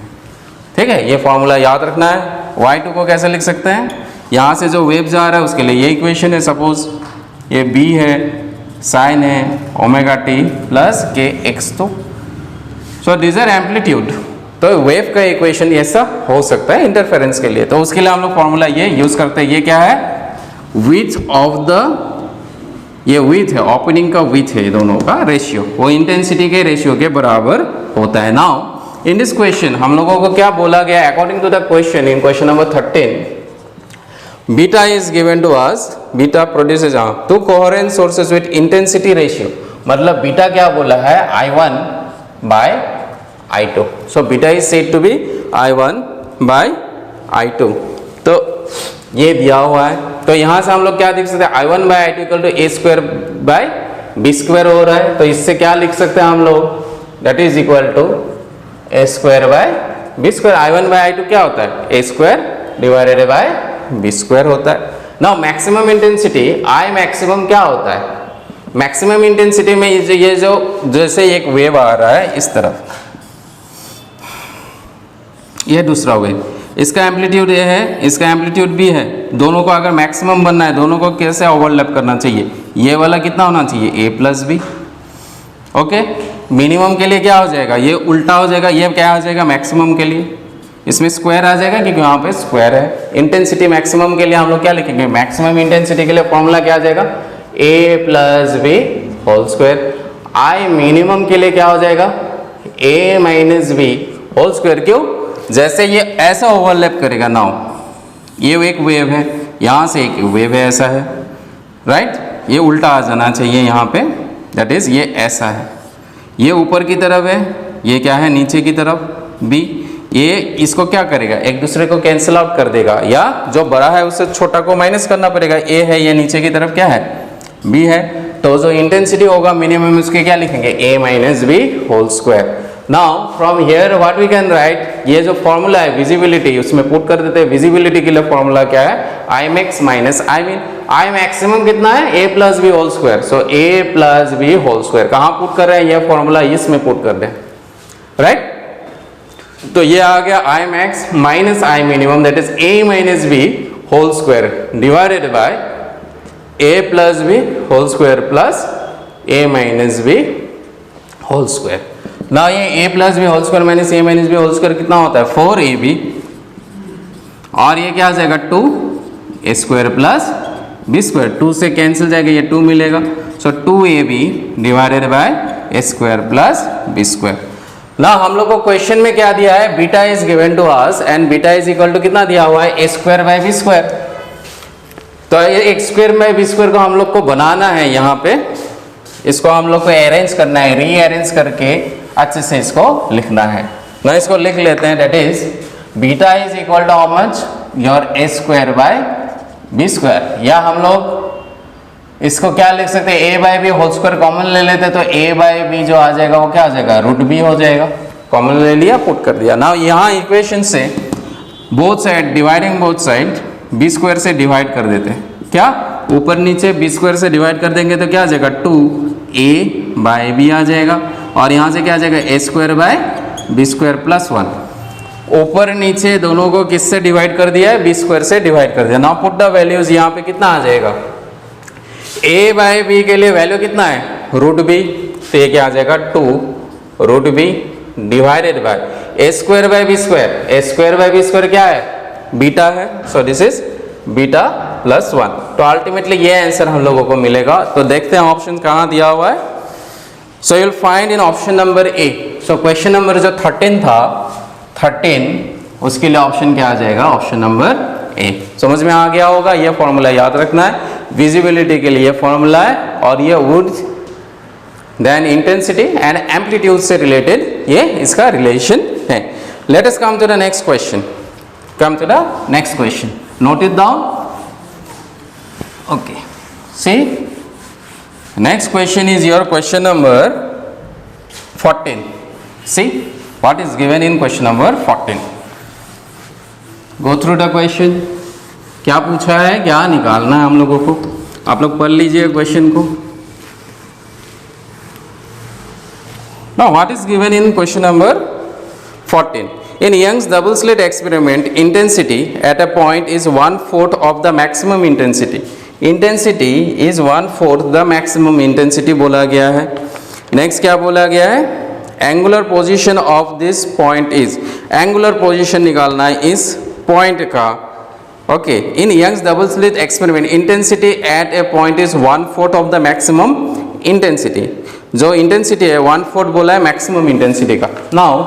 ठीक है। ये फॉर्मूला याद रखना है। Y2 को कैसे लिख सकते हैं, यहाँ से जो वेव जा रहा है उसके लिए ये इक्वेशन है, सपोज ये B है, साइन है omega t plus KX2। So this are amplitude. तो वेव का इक्वेशन ऐसा हो सकता है इंटरफेरेंस के लिए, तो उसके लिए हम लोग फॉर्मूला ये यूज करते हैं। ये क्या है, विड्थ ऑफ द ये विथ है, ओपनिंग का विथ है, दोनों का रेशियो वो इंटेंसिटी के रेशियो के बराबर होता है। नाउ इन दिस क्वेश्चन हम लोगों को क्या बोला गया, according to the question in question number 13, beta is given to us, beta produces two coherent sources with intensity ratio, मतलब बीटा क्या बोला है, I1 by I2। So beta is said to be I1 by I2। तो ये दिया हुआ है, तो यहां से हम लोग क्या लिख सकते हैं, I1 by I2 equal to A square by B square हो रहा है, तो इससे क्या लिख सकते हैं हम लोग, that is equal to A square by B square. I1 by I2 क्या होता है, A square divided by B square होता है। Now maximum intensity I maximum क्या होता है, मैक्सिमम इंटेंसिटी में ये जो जैसे एक वेव आ रहा है इस तरफ, ये दूसरा वेव, इसका एम्पलीट्यूड ये है, इसका एम्पलीट्यूड भी है, दोनों को अगर मैक्सिमम बनना है दोनों को कैसे ओवरलैप करना चाहिए, ये वाला कितना होना चाहिए, ए प्लस बी। ओके, मिनिमम के लिए क्या हो जाएगा, ये उल्टा हो जाएगा, ये क्या हो जाएगा मैक्सिमम के लिए, इसमें स्क्वायर आ जाएगा क्योंकि वहाँ पे स्क्वायर है। इंटेंसिटी मैक्सिमम के लिए हम लोग क्या लिखेंगे, मैक्सिमम इंटेंसिटी के लिए फॉर्मूला क्या आ जाएगा, A plus B whole square. I minimum के लिए क्या हो जाएगा, A minus B whole square. क्यों, जैसे ये ऐसा ओवरलैप करेगा, नाउ ये एक वेव है, यहाँ से एक वेव है, ऐसा है, राइट, ये उल्टा आ जाना चाहिए यहाँ पे, दैट इज ये ऐसा है, ये ऊपर की तरफ है, ये क्या है नीचे की तरफ बी, ये इसको क्या करेगा, एक दूसरे को कैंसिल आउट कर देगा, या जो बड़ा है उससे छोटा को माइनस करना पड़ेगा, ए है, ये नीचे की तरफ क्या है, बी है, तो जो इंटेंसिटी होगा मिनिमम उसके क्या लिखेंगे, A minus B whole square. Now from here what we can write, ये जो फॉर्मूला है विजिबिलिटी उसमें पुट कर देते हैं। विजिबिलिटी के लिए फॉर्मूला क्या है, I max minus I mean, I maximum कितना है, ए प्लस बी होल स्क्वायर, सो ए प्लस बी होल स्क्वायर कहाँ पुट कर रहे हैं, ये फॉर्मूला इसमें पुट कर दें, राइट। तो ये आ गया I max minus I minimum, that is A minus B whole square divided by A plus B whole square plus A minus B whole square. ना ये A plus B whole square minus A minus B whole square कितना होता है, 4ab, और ये क्या आ जाएगा 2a square plus B square, 2 से कैंसिल जाएगा, ये 2 मिलेगा, सो 2ab divided by A square plus B square. ना हम लोग को क्वेश्चन में क्या दिया है, beta is given to us and beta is equal to कितना दिया हुआ है, A square by B square. तो ये एक स्क्वायर बाय बी स्क्वायर को हम लोग को बनाना है, यहाँ पे इसको हम लोग को अरेंज करना है, रीअरेंज करके अच्छे से इसको लिखना है। ना इसको लिख लेते हैं, that is beta is equal to how much, your A square by B square, या हम लोग इसको क्या लिख सकते हैं, A by B whole square common ले लेते हैं, तो ए बाय बी जो आ जाएगा वो क्या आ जाएगा, रूट बी हो जाएगा, कॉमन ले लिया पुट कर दिया। ना यहाँ इक्वेशन से both side dividing both side B square से डिवाइड कर देते हैं, क्या ऊपर नीचे बी स्क्वायर से डिवाइड कर देंगे तो क्या आ जाएगा, 2a बाय बी आ जाएगा, और यहाँ से क्या आ जाएगा, A square by B square plus 1। ऊपर नीचे दोनों को किससे डिवाइड कर दिया है, बी स्क्वायर से डिवाइड कर दिया। नाउ पुट द वैल्यूज, यहाँ पे कितना आ जाएगा, a बाय बी के लिए वैल्यू कितना है, रूट बी, तो ये क्या आ जाएगा 2 root B divided by A square by B square, A square by B square क्या है, बीटा है, so this is beta plus 1। तो अल्टीमेटली ये आंसर हम लोगों को मिलेगा। तो देखते हैं ऑप्शन कहाँ दिया हुआ है, सो you will find in option number A. So question number जो 13 था, 13 उसके लिए ऑप्शन क्या आ जाएगा, ऑप्शन नंबर ए। समझ में आ गया होगा, ये फॉर्मूला याद रखना है, विजिबिलिटी के लिए फॉर्मूला है, और ये would then intensity and amplitude से रिलेटेड ये इसका रिलेशन है। Let us come to the next question, come to the next question, note it down. Okay, see, next question is your question number 14. See what is given in question number 14. Go through the question. क्या पूछा है, क्या निकालना है हम लोगों को, आप लोग पढ़ लीजिए क्वेश्चन को। Now what is given in question number 14? In Young's double slit experiment, intensity at a point is 1/4 of the maximum intensity. Intensity is 1/4 the maximum intensity बोला गया है। Next क्या बोला गया है, angular position of this point is, angular position निकालना है इस point का, Okay, in Young's double slit experiment, intensity at a point is 1/4 of the maximum intensity. जो इंटेंसिटी है 1/4 बोला है मैक्सिमम इंटेंसिटी का. Now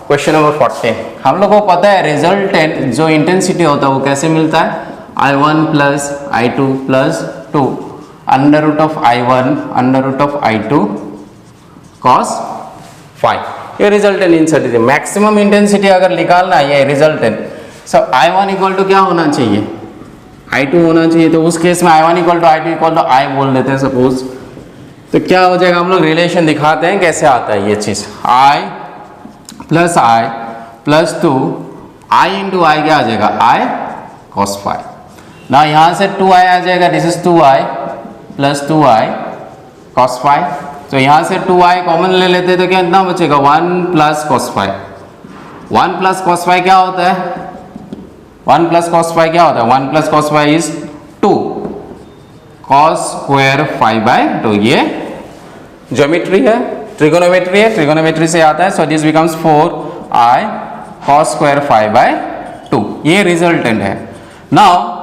question number 14. हम लोग को पता है रिजल्टेंट जो इंटेंसिटी होता है वो कैसे मिलता है, I1 plus I2 plus 2 under root of I1 under root of I2 cos phi. ये रिजल्टेंट इंटेंसिटी, मैक्सिमम इंटेंसिटी अगर निकालना है ये resultant. So I1 equal to क्या होना चाहिए, I2 होना चाहिए. तो उस केस में I1 equal to I2 equal to I बोल देते हैं सपोज. तो क्या हो जाएगा, हम लोग रिलेशन दिखाते हैं कैसे आता है ये चीज. I प्लस 2 I इंटू आई क्या आ जाएगा, I cos phi. ना यहाँ से 2I आ जाएगा, this is 2I plus 2I cos phi. तो यहाँ से 2I कॉमन ले लेते हैं तो क्या इतना बचेगा, 1 plus cos phi. 1 plus cos phi क्या होता है, 1 प्लस cos phi क्या होता है, 1 plus cos phi is 2 cos square phi by 2. ये ज्योमेट्री है, ट्रिगोनोमेट्री है, ट्रिगोनोमेट्री से आता है. So this becomes 4I cos square phi by 2. ये रिजल्टेंट है. नाउ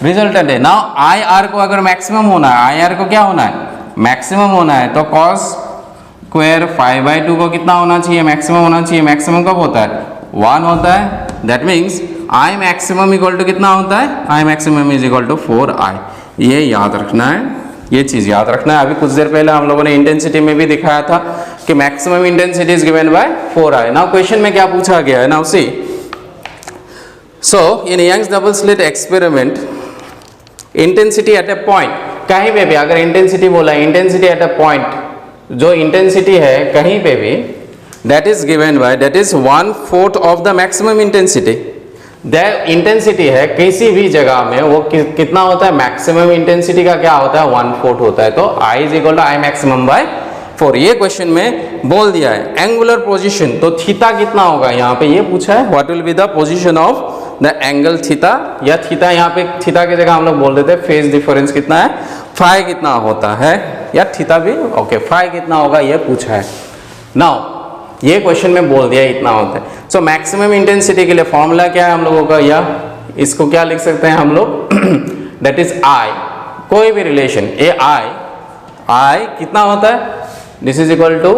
रिजल्टेंट है. नाउ आई आर को अगर मैक्सिमम होना है, आई आर को क्या होना है, मैक्सिमम होना है, तो cos स्क्वायर phi बाय 2 को कितना होना चाहिए, मैक्सिमम होना चाहिए. मैक्सिमम कब होता है, 1 होता है. That means I maximum equal to कितना होता है, I maximum is equal to 4I. ये याद रखना है, ये चीज याद रखना है. अभी कुछ देर पहले हम लोगों ने इंटेंसिटी में भी दिखाया था कि maximum intensity is given by 4I. Now question में क्या पूछा गया है, now see. So in Young's double slit experiment, intensity at a point, कहीं पे भी अगर इंटेंसिटी बोला, इंटेंसिटी एट ए पॉइंट, जो इंटेंसिटी है कहीं पे भी, that is given by, that is 1/4 of the maximum intensity. That intensity है किसी भी जगह में वो कितना होता है, मैक्सिमम इंटेंसिटी का क्या होता है, 1/4 होता है. तो I is equal to I maximum by 4. ये क्वेश्चन में बोल दिया है. एंगुलर पोजीशन, तो थीटा कितना होगा यहाँ पे ये पूछा है, what will be the position of the angle theta, या थीटा यहाँ पे थीटा की जगह हम लोग बोल देते हैं फेज डिफरेंस कितना है, फाई कितना होता है, या थीटा भी ओके, फाई कितना होगा ये पूछा है. नाउ ये क्वेश्चन में बोल दिया इतना होता है. सो मैक्सिमम इंटेंसिटी के लिए फॉर्मूला क्या है हम लोगों का, या इसको क्या लिख सकते हैं हम लोग, दैट इज आई, कोई भी रिलेशन ए आई कितना होता है, this is equal to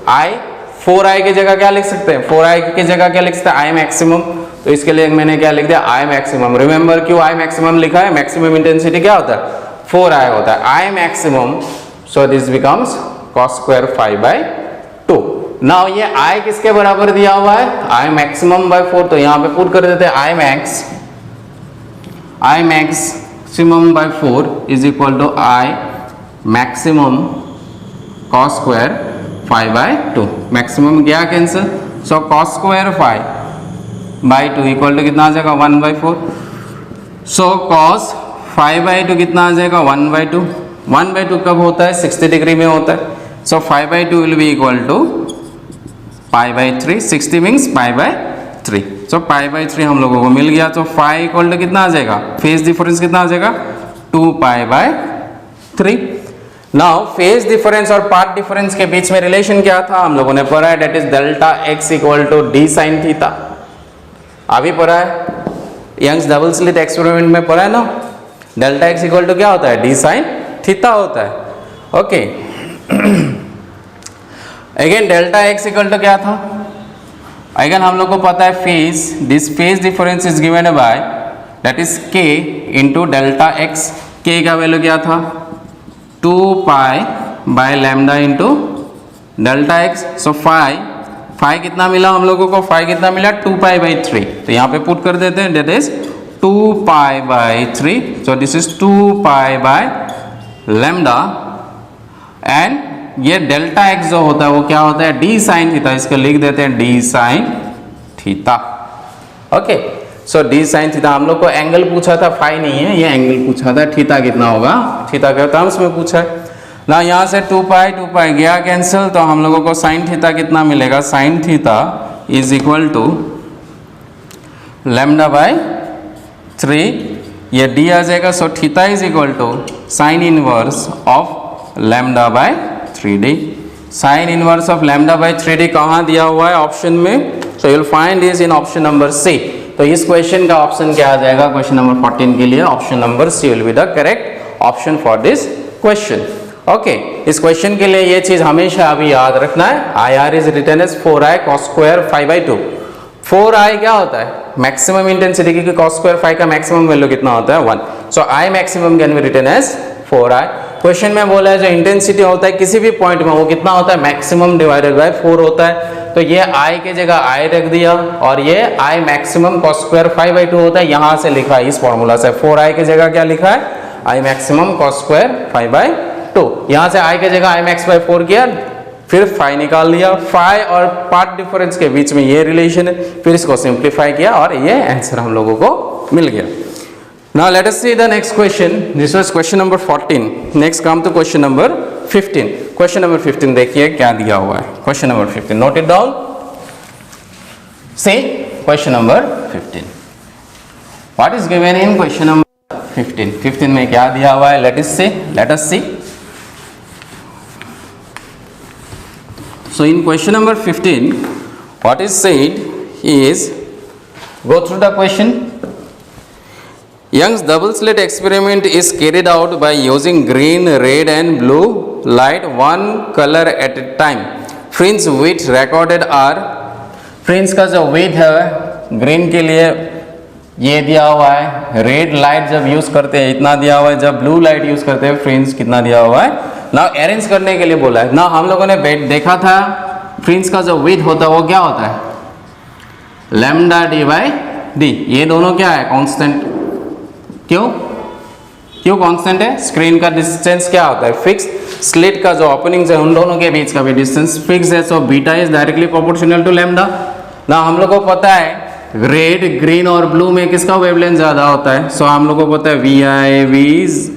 I. 4I की जगह क्या लिख सकते हैं, 4I की जगह क्या लिख सकते हैं, आई मैक्सिमम. तो इसके लिए मैंने क्या लिख दिया, आई मैक्सिमम. रिमेंबर क्यों आई मैक्सिमम लिखा है, मैक्सिमम इंटेंसिटी क्या होता है, 4I होता है, I maximum. So this becomes cos square phi by 2. Now ये I किसके बराबर दिया हुआ है, I मैक्सिमम बाय 4. तो यहाँ पे पुट कर देते हैं I maximum by 4 is equal to I maximum cos square phi by 2. Maximum गया cancel, so cos square phi by 2 equal to कितना आ जाएगा, 1/4. सो cos phi बाय 2 कितना आ जाएगा, 1/2. 1/2 कब होता है, 60 डिग्री में होता है. So phi by 2 will be equal to pi by 3. 60 means pi by 3. So pi by 3 हम लोगों को मिल गया. तो फाई इक्वल टू कितना आ जाएगा, फेज डिफरेंस कितना आ जाएगा, 2 पाई बाई 3. नाउ फेज डिफरेंस और पाथ डिफरेंस के बीच में रिलेशन क्या था हम लोगों ने पढ़ा है, that is delta x equal to d sine theta. अभी पढ़ा है, यंग्स डबल स्लिट एक्सपेरिमेंट में पढ़ा है ना, डेल्टा एक्स इक्वल टू क्या होता है, डी साइन थीटा होता है. Okay again delta x equal to क्या था, अगेन हम लोग को पता है phase, this phase difference is given by that is K into delta x. K का वैल्यू क्या था, 2 pi by lambda into delta x. So phi कितना मिला हम लोगों को, फाई कितना मिला, 2 पाई बाई 3. तो यहाँ पे पुट कर देते हैं, that is 2 pi by 3. So this is 2 pi by lambda, and ये डेल्टा एक्स जो होता है वो क्या होता है, डी साइन थीटा. इसको लिख देते हैं D sine theta. Okay so D sine theta. हम लोग को एंगल पूछा था, फाई नहीं है, ये एंगल पूछा था. थीटा कितना होगा, थीटा के टर्म्स में पूछा है ना. यहाँ से 2 पाई गया कैंसिल, तो हम लोगों को साइन थीटा कितना मिलेगा, sine theta is equal to lambda by 3. ये डी आ जाएगा. So theta is equal to sine inverse of lambda by 3D. Sine inverse of lambda by 3D कहाँ दिया हुआ है, ऑप्शन में. So you will find this in option number C. तो तो इस क्वेश्चन का ऑप्शन क्या आ जाएगा क्वेश्चन नंबर 14 के लिए? Option number C will be the correct option for this question. Okay, इस क्वेश्चन के लिए ये चीज हमेशा अभी याद रखना है, I R is written as 4i cos square 5/2। 4i क्या होता है? मैक्सिमम इंटेंसिटी, क्योंकि cos स्क्वायर 5 का मैक्सिमम वैल्यू कितना होता है? 1। So i maximum can be written as 4i। Question में बोला है जो इंटेंसिटी होता है किसी भी पॉइंट में वो कितना होता है? मैक्सिमम डिवाइडेड बाय 4 होता है। तो ये i के जगह i रख दिया और ये i मैक्सिमम cos स्क्वायर 5/2 होता है, यहां से लिखा है इस फॉर्मूला से। 4i की जगह क्या लिखा है? i maximum cos square 5/2। यहां से i की जगह i मैक्स बाय 4 किया, फिर phi निकाल लिया। phi और पार्ट डिफरेंस के बीच में ये रिलेशन है, फिर इसको सिंप्लीफाई किया और ये आंसर हम लोगों को मिल गया। Now let us see the next question. This was question number 14. Next come to question number 15. Question number 15 देखिए क्या दिया हुआ है। Question number 15. Note it down. See question number 15. What is given in question number 15? 15 में क्या दिया हुआ है? Let us see. Let us see. So in question number 15, what is said is, go through the question. Young's double slit experiment is carried out by using green, red and blue light, one color at a time. Fringe width recorded are, fringe का जो width है ग्रीन के लिए ये दिया हुआ है, रेड लाइट जब यूज करते हैं इतना दिया हुआ है, जब ब्लू लाइट यूज करते हैं फ्रिंज कितना दिया हुआ है। ना अरेंज करने के लिए बोला है ना, हम लोगों ने देखा था फ्रिंज का जो width होता है वो क्या होता है? Lambda D by D. ये दोनों क्या है? कांस्टेंट। क्यों कांस्टेंट है? स्क्रीन का डिस्टेंस क्या होता है? फिक्स। स्लिट का जो ओपनिंग्स है उन दोनों के बीच का भी डिस्टेंस फिक्स है। So beta is directly proportional to lambda. ना हम लोग को पता है रेड, ग्रीन और ब्लू में किसका वेवलेंथ ज्यादा होता है? सो हम लोग को पता है VIV/GYOR।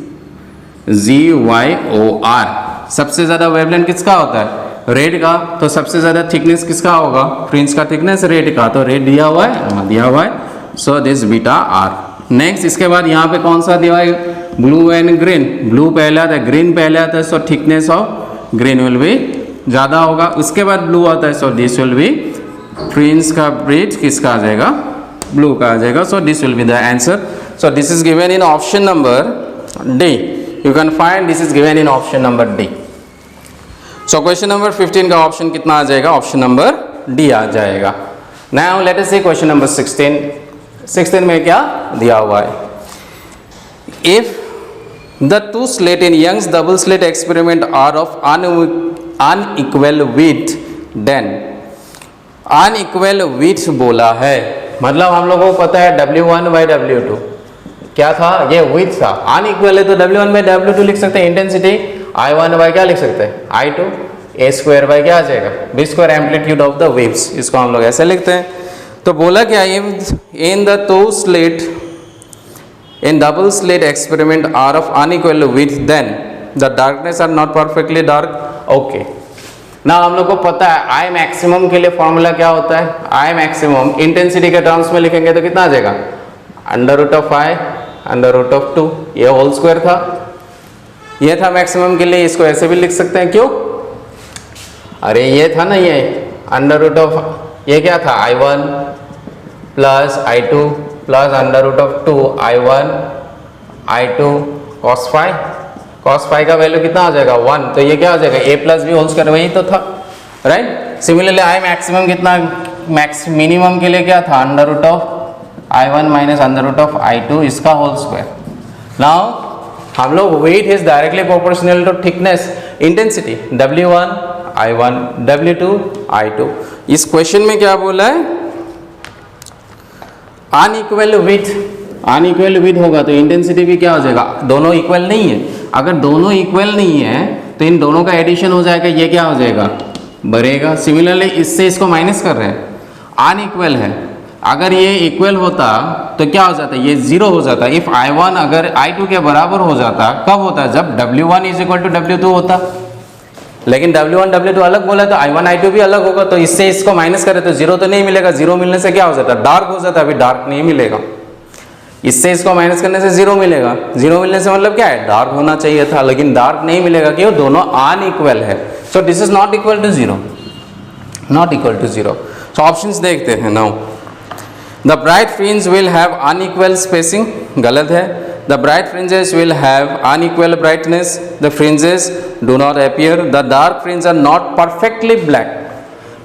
सबसे ज्यादा वेवलेंथ किसका होता है? रेड का। तो सबसे ज्यादा थिकनेस किसका होगा? फ्रिंज का थिकनेस रेड का। तो रेड दिया हुआ है, दिया हुआ है। So this beta are. Next इसके बाद यहाँ पे कौन सा दिया है? Blue and green. ब्लू पहले आता है, ग्रीन पहले आता है, so thickness of green will be ज्यादा होगा। उसके बाद ब्लू आता है, so this will be fringe का ब्रिज किसका आ जाएगा? ब्लू का आ जाएगा। So this will be the answer. So this is given in option number D. You can find this is given in option number D. So question number 15 का ऑप्शन कितना आ जाएगा? ऑप्शन नंबर डी आ जाएगा। Now let us see question number 16। 16 में क्या दिया हुआ है? If the two slit in Young's double slit experiment are of unequal width, then unequal width बोला है, मतलब हम लोगों को पता है W1/W2 क्या था? ये विड्थ था। अनइक्वल है तो W1/W2 लिख सकते हैं। इंटेंसिटी I1 बाय क्या लिख सकते हैं? I2। A स्क्वायर बाय क्या आ जाएगा? B square amplitude of the waves. इसको हम लोग ऐसे लिखते हैं। तो बोला क्या? In the two slit in double slit experiment are of unequal width, then the darkness are not perfectly dark. Okay, ना हम लोग को पता है आई मैक्सिमम के लिए फॉर्मूला क्या होता है? आई मैक्सिमम इंटेंसिटी के टर्म्स में लिखेंगे तो कितना आ जाएगा? √I/√2। ये होल स्क्वायर था, ये था मैक्सिमम के लिए। इसको ऐसे भी लिख सकते हैं। क्यों? अरे ये था ना, ये ये क्या था? I1 plus I2 plus √2I1 I2 cos phi। cos phi का वैल्यू कितना आ जाएगा? 1। तो ये क्या हो जाएगा? A plus B whole square, वही तो था, राइट। सिमिलरली आई मैक्सिमम कितना? मिनिमम के लिए क्या था? √I1 माइनस √I2 इसका होल स्क्वायर। नाउ हम लोग weight is directly proportional to thickness, intensity W1 I1 W2 I2। इस क्वेश्चन में क्या बोला है? Unequal width. अनइक्वल विड्थ होगा तो इंटेंसिटी भी क्या हो जाएगा? दोनों इक्वल नहीं है। अगर दोनों इक्वल नहीं है तो इन दोनों का एडिशन हो जाएगा, ये क्या हो जाएगा? बढ़ेगा। सिमिलरली इससे इसको माइनस कर रहे हैं, अनइक्वल है। अगर ये इक्वल होता तो क्या हो जाता? ये जीरो हो जाता। इफ I1 अगर I2 के बराबर हो जाता, कब होता? जब W1 = W2 होता। लेकिन W1 W2 अलग बोला तो I1 I2 भी अलग होगा। तो इससे इसको माइनस करें तो जीरो तो नहीं मिलेगा। जीरो मिलने से क्या हो जाता? डार्क हो जाता। अभी डार्क नहीं मिलेगा। इससे इसको माइनस करने से जीरो मिलेगा। जीरो मिलने से मतलब क्या है? डार्क होना चाहिए था, लेकिन डार्क नहीं मिलेगा। क्यों? दोनों अनइक्वल है। So this is not equal to zero, not equal to zero. So options देखते हैं now. The bright fringe will have unequal spacing, गलत है। The bright fringes will have unequal brightness, the fringes do not appear, the dark fringe are not perfectly black.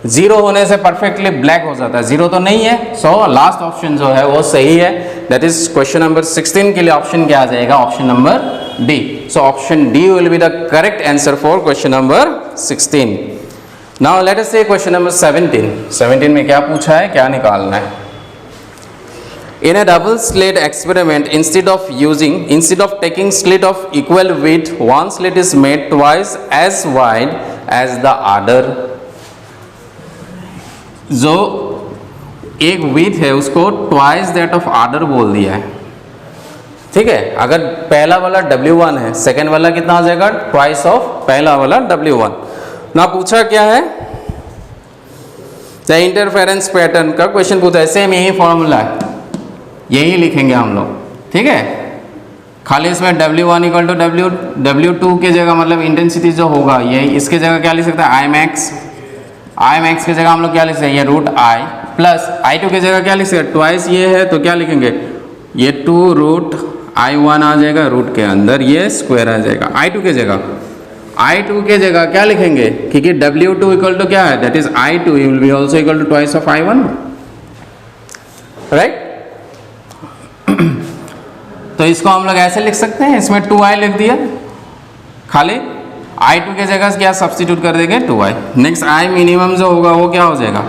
Zero होने से परफेक्टली ब्लैक हो जाता है, जीरो तो नहीं है, सो लास्ट ऑप्शन जो है वो सही है। दैट इज क्वेश्चन नंबर 16 के लिए ऑप्शन क्या आ जाएगा, option number D. So option D will be the correct answer for question number 16। Now let us से क्वेश्चन नंबर 17। 17 में क्या पूछा है, क्या निकालना है। In a double slit experiment, instead of taking slit of equal width, one slit is made twice as wide as the other. जो एक width है उसको twice that of other बोल दिया है, ठीक है। अगर पहला वाला W1 है, सेकेंड वाला कितना आ जाएगा, twice of पहला वाला W1। ना पूछा क्या है, द इंटरफेरेंस पैटर्न का क्वेश्चन पूछा है। सेम यही फॉर्मूला है, यही लिखेंगे हम लोग, ठीक है। खाली इसमें W1 इक्वल टू W2 के जगह मतलब इंटेंसिटी जो होगा ये इसके जगह क्या लिख सकते हैं, आई मैक्स की जगह हम लोग क्या लिख सकते हैं, ये रूट आई प्लस I2 की जगह क्या लिख सकते हैं, ट्वाइस ये है तो क्या लिखेंगे, ये 2 रूट I1 आ जाएगा, रूट के अंदर ये स्क्वायर आ जाएगा। I2 के जगह क्या लिखेंगे, क्योंकि W2 इक्वल टू क्या है, that is I2 will be also equal to twice of I1, right. तो इसको हम लोग ऐसे लिख सकते हैं, इसमें 2i लिख दिया, खाली I2 के जगह क्या सब्स्टिट्यूट कर देंगे 2i। नेक्स्ट I मिनिमम जो होगा वो क्या हो जाएगा,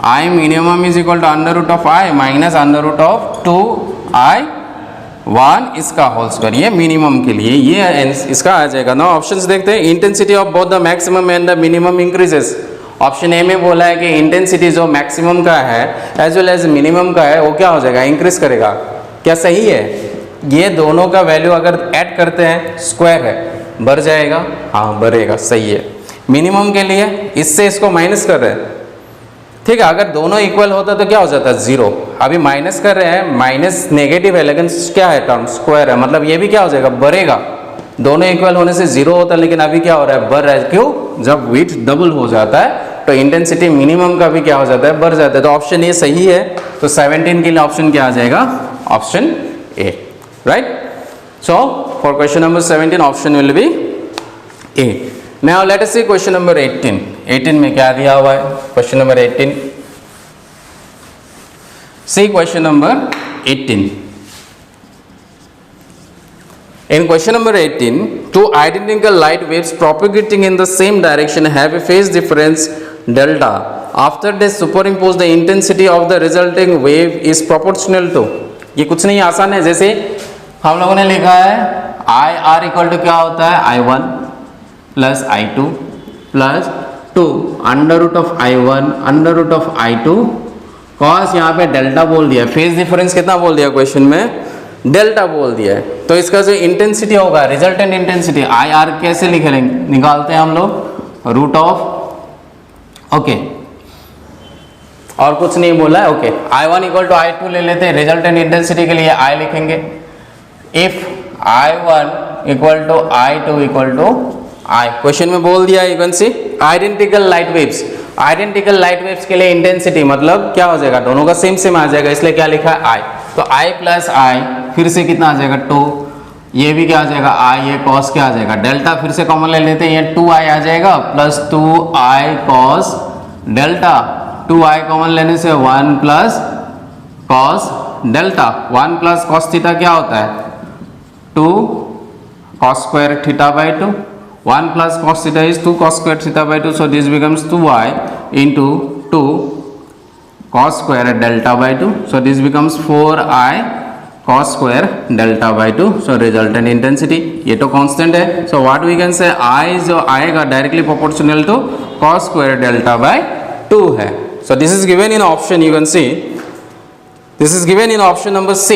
I minimum is equal to under root of I minus under root of 2i1 इसका होल स्क्वायर, ये मिनिमम के लिए ये इसका आ जाएगा। ना ऑप्शंस देखते हैं, intensity of both the maximum and the minimum increases. Option A में बोला है कि इंटेंसिटी जो मैक्सिमम का है एज वेल एज मिनिमम का है वो क्या हो जाएगा, इंक्रीज करेगा। क्या सही है, ये दोनों का वैल्यू अगर ऐड करते हैं स्क्वायर है, बढ़ जाएगा, हाँ बढ़ेगा, सही है। मिनिमम के लिए इससे इसको माइनस कर रहे हैं, ठीक है। अगर दोनों इक्वल होता तो क्या हो जाता, जीरो। अभी माइनस कर रहे हैं, माइनस नेगेटिव है लेकिन क्या है, टर्म स्क्वायर है, मतलब ये भी क्या हो जाएगा, बढ़ेगा। दोनों इक्वल होने से जीरो होता है लेकिन अभी क्या हो रहा है, बढ़ रहा है। क्यों, जब विड्थ डबल हो जाता है तो इंटेंसिटी मिनिमम का भी क्या हो जाता है, बढ़ जाता है। तो ऑप्शन ए सही है। तो 17 के लिए ऑप्शन क्या आ जाएगा, option A, right. So for question number 17 option will be A. Now let us see question number 18। 18 में क्या दिया हुआ है, question number 18, see question number 18। In question number 18, two identical light waves propagating in the same direction have a phase difference delta. After they superimpose, the intensity of the resulting wave is proportional to। ये कुछ नहीं, आसान है। जैसे हम लोगों ने लिखा है आई आर इक्वल टू क्या होता है, I1 plus I2 plus 2 under root of I1 under root of I2 cos, यहाँ पे डेल्टा बोल दिया। फेज डिफरेंस कितना बोल दिया क्वेश्चन में, डेल्टा बोल दिया है। तो इसका जो इंटेंसिटी होगा, रिजल्टेंट इंटेंसिटी आई आर कैसे लिखेंगे, निकालते हैं हम लोग, रूट ऑफ, ओके, और कुछ नहीं बोला है, okay. I1 equal to I2 ले लेते हैं, रिजल्टेंट इंटेंसिटी के लिए I लिखेंगे। If I1 equal to I2 equal to I, question में बोल दिया है, see identical light waves. Identical light waves के लिए इंटेंसिटी मतलब क्या हो जाएगा, दोनों का सेम सेम आ जाएगा, इसलिए क्या लिखा है I। तो I प्लस I फिर से कितना आ जाएगा, 2, ये भी क्या आ जाएगा I, ये कॉस क्या आ जाएगा, डेल्टा फिर से कॉमन ले लेते हैं, ये 2i आ जाएगा plus 2i cos delta. 2i common लेने से 1 plus cos delta. 1 plus cos theta क्या होता है, 2 cos square theta by 2। 1 plus cos theta is 2 cos square theta by 2, so this becomes 2i into 2 cos square delta by 2, so this becomes 4i cos square delta by 2, so resultant intensity ये तो constant है, so what we can say I जो आएगा directly proportional to cos square delta by 2 है। so this is given in option, you can see this is given in option number C।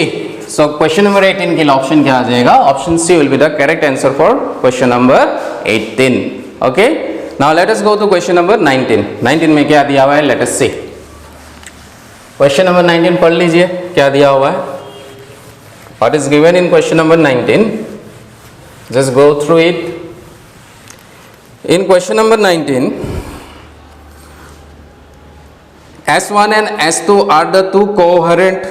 so question number 18 के लिए ऑप्शन क्या आ जाएगा, option C will be the correct answer for question number 18। okay, now let us go to question number 19। 19 में क्या दिया हुआ है, let us see। question number 19 पढ़ लीजिए क्या दिया हुआ है, what is given in question number 19, just go through it। in question number 19 S1 and S2 are the two coherent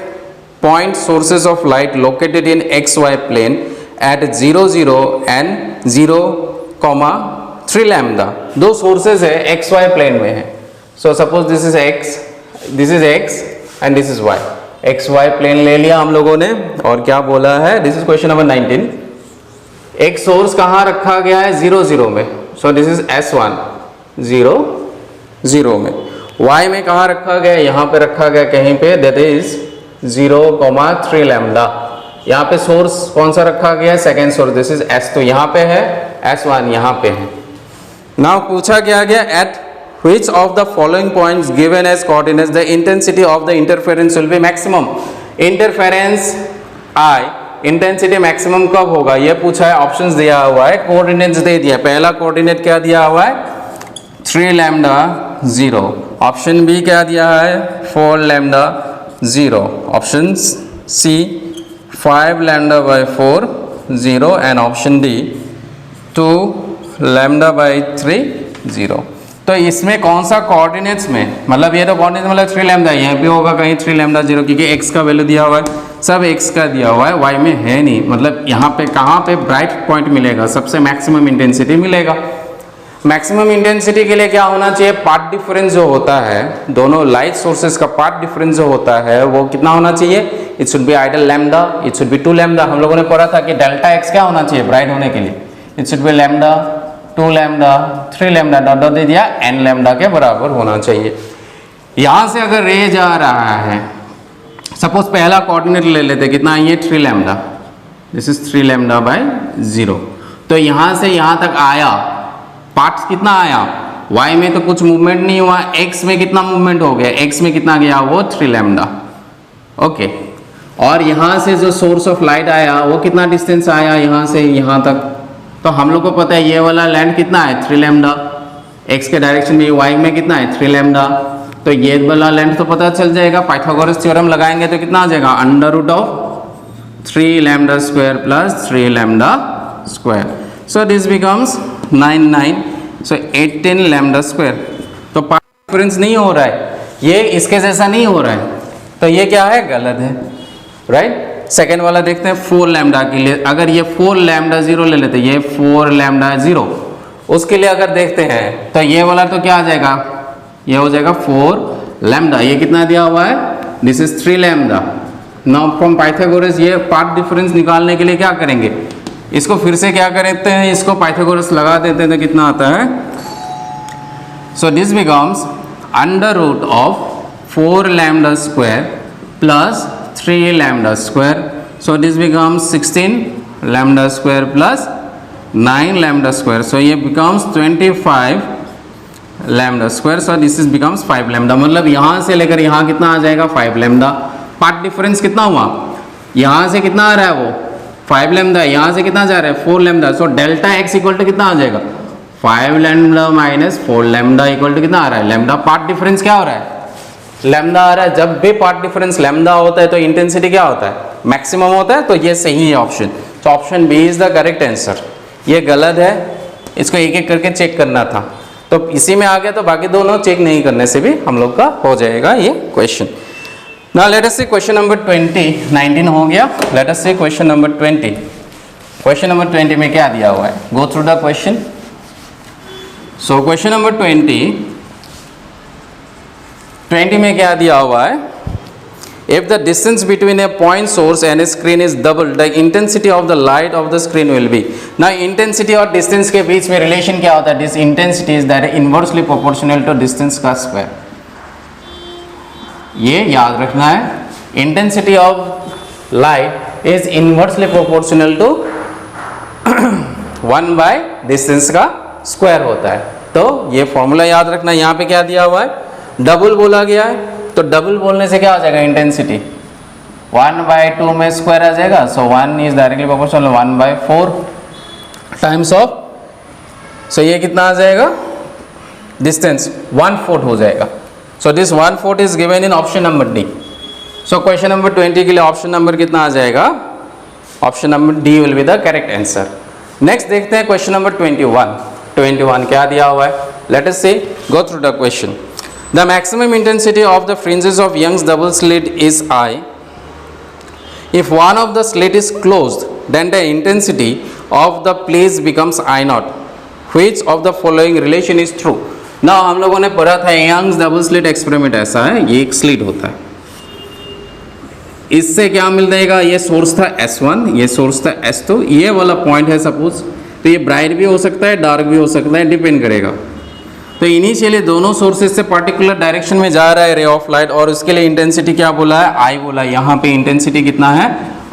point sources of light located in XY plane at 0 0 and 0, 3 lambda. दो सोर्सेज है XY प्लेन में है. So suppose this is X and this is Y. XY plane ले लिया हम लोगों ने और क्या बोला है, दिस इज क्वेश्चन नंबर 19. एक सोर्स कहाँ रखा गया है 0 0 में. सो दिस इज S1 0 0 में. Y में कहाँ रखा गया, यहाँ पे रखा गया कहीं पे, दैट इज 0, 3 लैम्डा. यहाँ पे सोर्स कौन सा रखा गया है, second source, this is S2 यहाँ पे है, S1 यहाँ पे है. नाउ पूछा गया eight which of the following points given as coordinates the intensity of the interference will be maximum. Interference I intensity maximum कब होगा ये पूछा है. ऑप्शंस दिया हुआ है, कोऑर्डिनेट्स दे दिया. पहला कोऑर्डिनेट क्या दिया हुआ है 3 लैम्डा 0. ऑप्शन बी क्या दिया है 4 lambda 0. Option C 5 lambda by 4 0 and option D 2 lambda by 3 0. तो इसमें कौन सा कोऑर्डिनेट्स में, मतलब ये तो कोऑर्डिनेट्स मतलब 3 लैम्डा, यहाँ भी होगा कहीं 3 लैम्डा 0 क्योंकि x का वैल्यू दिया हुआ है, सब x का दिया हुआ है, y में है नहीं. मतलब यहाँ पे कहाँ पे ब्राइट पॉइंट मिलेगा, सबसे मैक्सिमम इंटेंसिटी मिलेगा. मैक्सिमम इंटेंसिटी के लिए क्या होना चाहिए, पाथ डिफरेंस जो होता है दोनों लाइट सोर्सेज का पाथ डिफरेंस जो होता है वो कितना होना चाहिए, it should be ideal lambda, it should be 2 lambda. हम लोगों ने पढ़ा था कि डेल्टा x क्या होना चाहिए ब्राइट होने के लिए, it should be lambda 2 lambda 3 lambda dot dot दे दिया, n लैम्डा के बराबर होना चाहिए. यहाँ से अगर रे जा रहा है, सपोज पहला कोऑर्डिनेट ले लेते, कितना ये 3 lambda, this is 3 lambda by 0. तो यहाँ से यहाँ तक आया, पार्ट कितना आया, y में तो कुछ मूवमेंट नहीं हुआ, x में कितना मूवमेंट हो गया, x में कितना गया वो 3 लैम्डा. ओके, और यहाँ से जो सोर्स ऑफ लाइट आया वो कितना डिस्टेंस आया यहाँ से यहाँ तक. तो हम लोग को पता है ये वाला लेंथ कितना है 3 लैम्डा, x के डायरेक्शन में y में कितना है 3 लैम्डा. तो ये वाला लेंथ तो पता चल जाएगा, पाइथागोरस थ्योरम लगाएंगे तो कितना आ जाएगा under root of 3 lambda square plus 3 lambda square. So this becomes 9 so 18 lambda square. तो पाथ डिफरेंस नहीं हो रहा है, ये इसके जैसा नहीं हो रहा है, तो ये क्या है गलत है, राइट. सेकेंड वाला देखते हैं 4 लैम्डा के लिए. अगर ये 4 लैम्डा 0 ले लेते, ये 4 लैम्डा 0, उसके लिए अगर देखते हैं तो ये वाला तो क्या आ जाएगा, ये हो जाएगा 4 लैम्डा. ये कितना दिया हुआ है, this is 3 lambda. Now from Pythagoras ये पाथ डिफरेंस निकालने के लिए क्या करेंगे, इसको फिर से क्या करते हैं, इसको पाइथागोरस लगा देते हैं तो कितना आता है. So this becomes under root of 4 lambda square plus 3 lambda square. So this becomes 16 lambda square plus 9 lambda square. So ये becomes 25 lambda square. So this is becomes 5 lambda. मतलब यहाँ से लेकर यहाँ कितना आ जाएगा 5 लैम्डा. पाथ डिफरेंस कितना हुआ, यहाँ से कितना आ रहा है वो 5 लैम्डा, यहाँ से कितना जा रहा है 4 lambda. So delta x equal to कितना आ जाएगा 5 lambda minus 4 lambda equal to कितना आ रहा है लैम्डा. पाथ डिफरेंस क्या हो रहा है लैम्डा आ रहा है. जब भी पाथ डिफरेंस लैम्डा होता है तो इंटेंसिटी क्या होता है मैक्सिमम होता है. तो ये सही है ऑप्शन. तो option B is the correct answer. ये गलत है, इसको एक एक करके चेक करना था. तो इसी में आ गया तो बाकी दोनों चेक नहीं करने से भी हम लोग का हो जाएगा ये question. Now let us see question number 20. 19 हो गया. Let us see question number 20. Question number 20 में क्या दिया हुआ है, गो through the question. So question number 20 में क्या दिया हुआ है, if the distance between a point source and a screen is double, the intensity of the light of the screen will be. Now intensity और distance के बीच में relation क्या होता है, this intensity is that inversely proportional to distance का square. ये याद रखना है, intensity of light is inversely proportional to 1 by distance का square होता है. तो ये फॉर्मूला याद रखना. यहाँ पे क्या दिया हुआ है, डबल बोला गया है, तो डबल बोलने से क्या हो जाएगा इंटेंसिटी 1/2 में स्क्वायर आ जाएगा. So 1 is directly proportional 1/4 times of, so ये कितना आ जाएगा डिस्टेंस 1/4 हो जाएगा. So this 1/4 is given in option number D. So question number 20 के लिए ऑप्शन नंबर कितना आ जाएगा, option number D will be the correct answer. Next देखते हैं क्वेश्चन नंबर 21. 21 क्या दिया हुआ है, let us see, go through the question. The maximum intensity of the fringes of Young's double slit is I. If one of the slit is closed, then the intensity of the place becomes I naught. Which of the following relation is true? Now हम लोगों ने पढ़ा था यंग्स डबल स्लिट एक्सपेरिमेंट ऐसा है, ये एक स्लिट होता है, इससे क्या मिल जाएगा, ये सोर्स था S1, ये सोर्स था S2, ये वाला पॉइंट है सपोज, तो ये ब्राइट भी हो सकता है, डार्क भी हो सकता है, डिपेंड करेगा. तो इनिशियली दोनों सोर्सेज से पर्टिकुलर डायरेक्शन में जा रहा है रे ऑफ लाइट, और उसके लिए इंटेंसिटी क्या बोला है, आई बोला है. यहाँ पे इंटेंसिटी कितना है,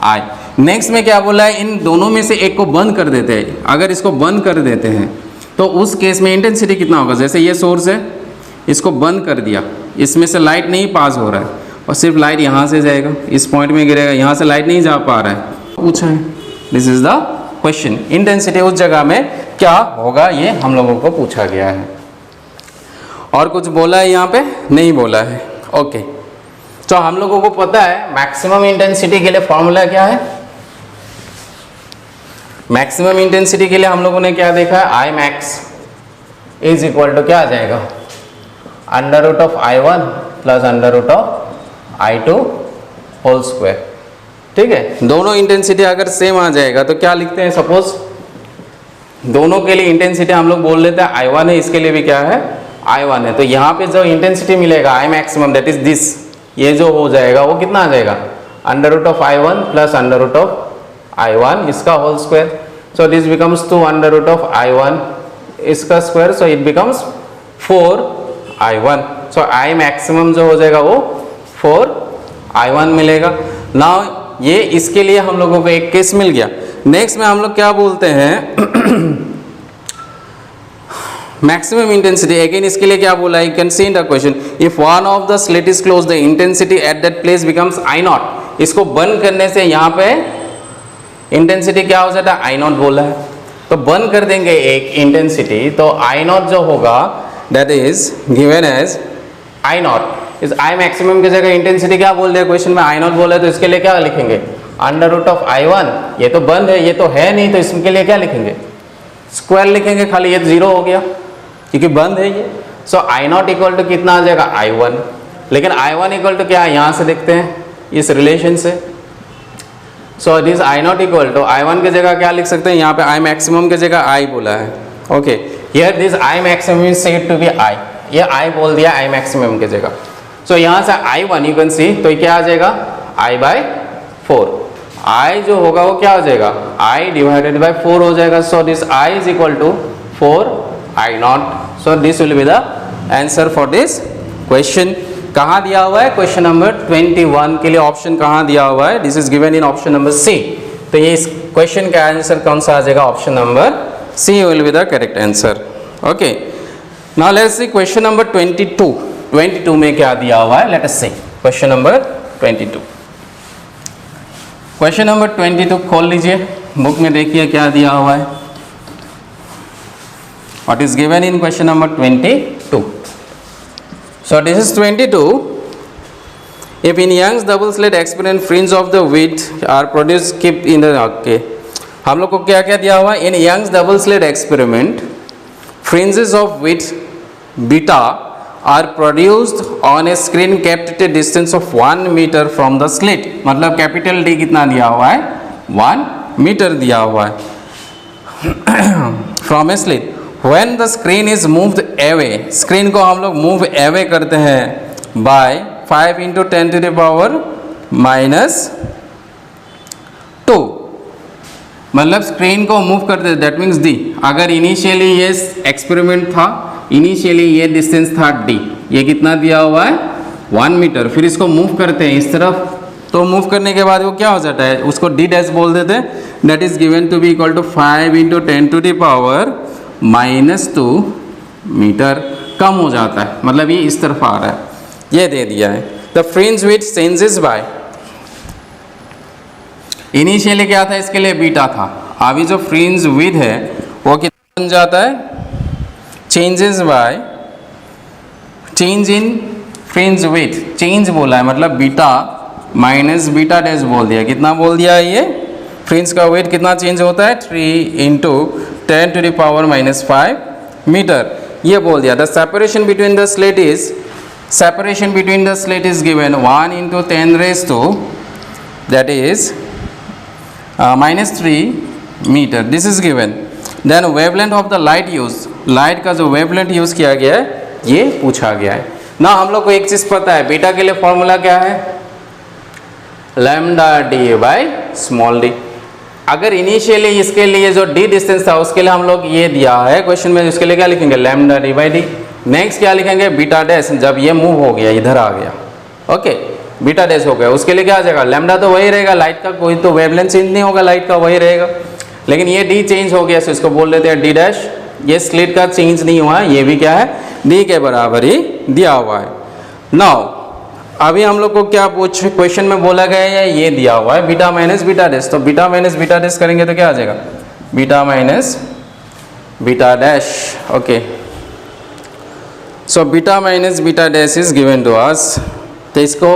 आई. नेक्स्ट में क्या बोला है, इन दोनों में से एक को बंद कर देते हैं. अगर इसको बंद कर देते हैं तो उस केस में इंटेंसिटी कितना होगा. जैसे ये सोर्स है, इसको बंद कर दिया, इसमें से लाइट नहीं पास हो रहा है और सिर्फ लाइट यहाँ से जाएगा, इस पॉइंट में गिरेगा, यहाँ से लाइट नहीं जा पा रहा है. पूछा है, this is the question. Intensity उस जगह में क्या होगा, ये हम लोगों को पूछा गया है. और कुछ बोला है यहाँ पे, नहीं बोला है. ओके, तो हम लोगों को पता है मैक्सिमम इंटेंसिटी के लिए फॉर्मूला क्या है. मैक्सिमम इंटेंसिटी के लिए हम लोगों ने क्या देखा है, I max is equal to क्या आ जाएगा, under root of I1 plus under root of I2 whole square. ठीक है, दोनों इंटेंसिटी अगर सेम आ जाएगा तो क्या लिखते हैं, सपोज दोनों के लिए इंटेंसिटी हम लोग बोल लेते हैं I1 है, इसके लिए भी क्या है, I1 है. तो यहाँ पे जो इंटेंसिटी मिलेगा I maximum that is this, ये जो हो जाएगा वो कितना आ जाएगा, under root of I1 plus under root of I1 इसका whole square. So this becomes 2 under root of I1 इसका square, so it becomes 4I1. So I maximum जो हो जाएगा वो 4I1 मिलेगा. नाउ ये इसके लिए हम लोगों को एक केस मिल गया. नेक्स्ट में हम लोग क्या बोलते हैं, मैक्सिमम इंटेंसिटी. अगेन इसके लिए क्या बोला है, you can C in the question, if one of the slit is close the intensity at that place becomes I not. इसको बंद करने से यहाँ पे इंटेंसिटी क्या हो जाता है, आई नॉट बोला है, तो बंद कर देंगे एक इंटेंसिटी, तो आई नॉट जो होगा that is given as I naught. इस आई मैक्सिमम की जगह इंटेंसिटी क्या बोल दिया क्वेश्चन में, आई नॉट बोला है, तो इसके लिए क्या लिखेंगे, अंडर रूट ऑफ I1. ये तो बंद है, ये तो है नहीं, तो इसके लिए क्या लिखेंगे, स्क्वायर लिखेंगे खाली, ये तो जीरो हो गया क्योंकि बंद है ये. सो आई नॉट इक्वल टू कितना आ जाएगा, I1. लेकिन I1 इक्वल टू क्या है, यहाँ से देखते हैं इस रिलेशन से. So this I naught equal to I1 की जगह क्या लिख सकते हैं, यहाँ पे आई मैक्सिमम की जगह आई बोला है. Okay, here this I maximum is said to be I, ये आई बोल दिया आई मैक्सिमम की जगह. सो यहाँ से I1 यू कैन सी, तो ये क्या आ जाएगा, I by 4. I जो होगा वो क्या हो जाएगा, I डिवाइडेड बाय 4 हो जाएगा. So this I is equal to 4I naught. So this will be the answer for this question. कहाँ दिया हुआ है, क्वेश्चन नंबर 21 के लिए ऑप्शन कहाँ दिया हुआ है, this is given in option number C. तो ये इस क्वेश्चन का आंसर कौन सा आ जाएगा, option number C will be the correct answer. Okay, now let's see question number 22 में क्या दिया हुआ है. Let us see question number 22. Question number 22 खोल लीजिए, बुक में देखिए क्या दिया हुआ है. What is given in question number 22. So this is 22. If in Young's double slit experiment fringe of the width are produce keep in the. Okay, हम लोग को क्या क्या दिया हुआ है, in Young's double slit experiment fringes of width beta are produced on a screen kept at a distance of 1 meter from the slit. मतलब कैपिटल D कितना दिया हुआ है, 1 मीटर दिया हुआ है from a slit. When the screen is moved away, screen को हम लोग मूव अवे करते हैं by 5 into 10 to the power minus 2. मतलब स्क्रीन को मूव करते हैं, दैट मीन्स D. अगर इनिशियली ये एक्सपेरिमेंट था, इनिशियली ये डिस्टेंस था D, ये कितना दिया हुआ है, 1 मीटर. फिर इसको मूव करते हैं इस तरफ, तो मूव करने के बाद वो क्या हो जाता है, उसको D डैश बोल देते हैं. That is given to be equal to 5 into 10 to the power minus 2 metre. कम हो जाता है, मतलब ये इस तरफ आ रहा है, ये दे दिया है. The fringe width changes by, initially क्या था, इसके लिए बीटा था, अभी जो फ्रिंज विड्थ है वो कितना बन जाता है, changes by change in fringe width. Change बोला है मतलब बीटा माइनस बीटा डैश बोल दिया. कितना बोल दिया है, ये फ्रिंज का वेट कितना चेंज होता है, 3 into 10 to the power minus 5 metre, ये बोल दिया. The separation between the slit is separation between the slit is given 1 into 10 raised to that is minus 3 meter. This is given. Then wavelength of the light use, light का जो वेवलेंथ यूज किया गया है ये पूछा गया है ना। हम लोग को एक चीज पता है, बीटा के लिए फॉर्मूला क्या है, lambda D by small D. अगर इनिशियली इसके लिए जो डी डिस्टेंस था उसके लिए हम लोग ये दिया है क्वेश्चन में, उसके लिए क्या लिखेंगे, lambda D by D. Next क्या लिखेंगे, बीटा डैश, जब ये मूव हो गया इधर आ गया, ओके बीटा डैश हो गया, उसके लिए क्या आ जाएगा, लैम्डा तो वही रहेगा, लाइट का कोई तो वेवलेंथ चेंज नहीं होगा, लाइट का वही रहेगा, लेकिन ये डी चेंज हो गया तो इसको बोल देते हैं डी डैश। ये स्लिट का चेंज नहीं हुआ है, ये भी क्या है, डी के बराबर ही दिया हुआ है। नाउ अभी हम लोग को क्या पूछ क्वेश्चन में बोला गया है, ये दिया हुआ है बीटा माइनस बीटा डैश, तो बीटा माइनस बीटा डैश करेंगे तो क्या आ जाएगा, beta minus beta dash, okay. So beta minus beta dash is given to us, तो इसको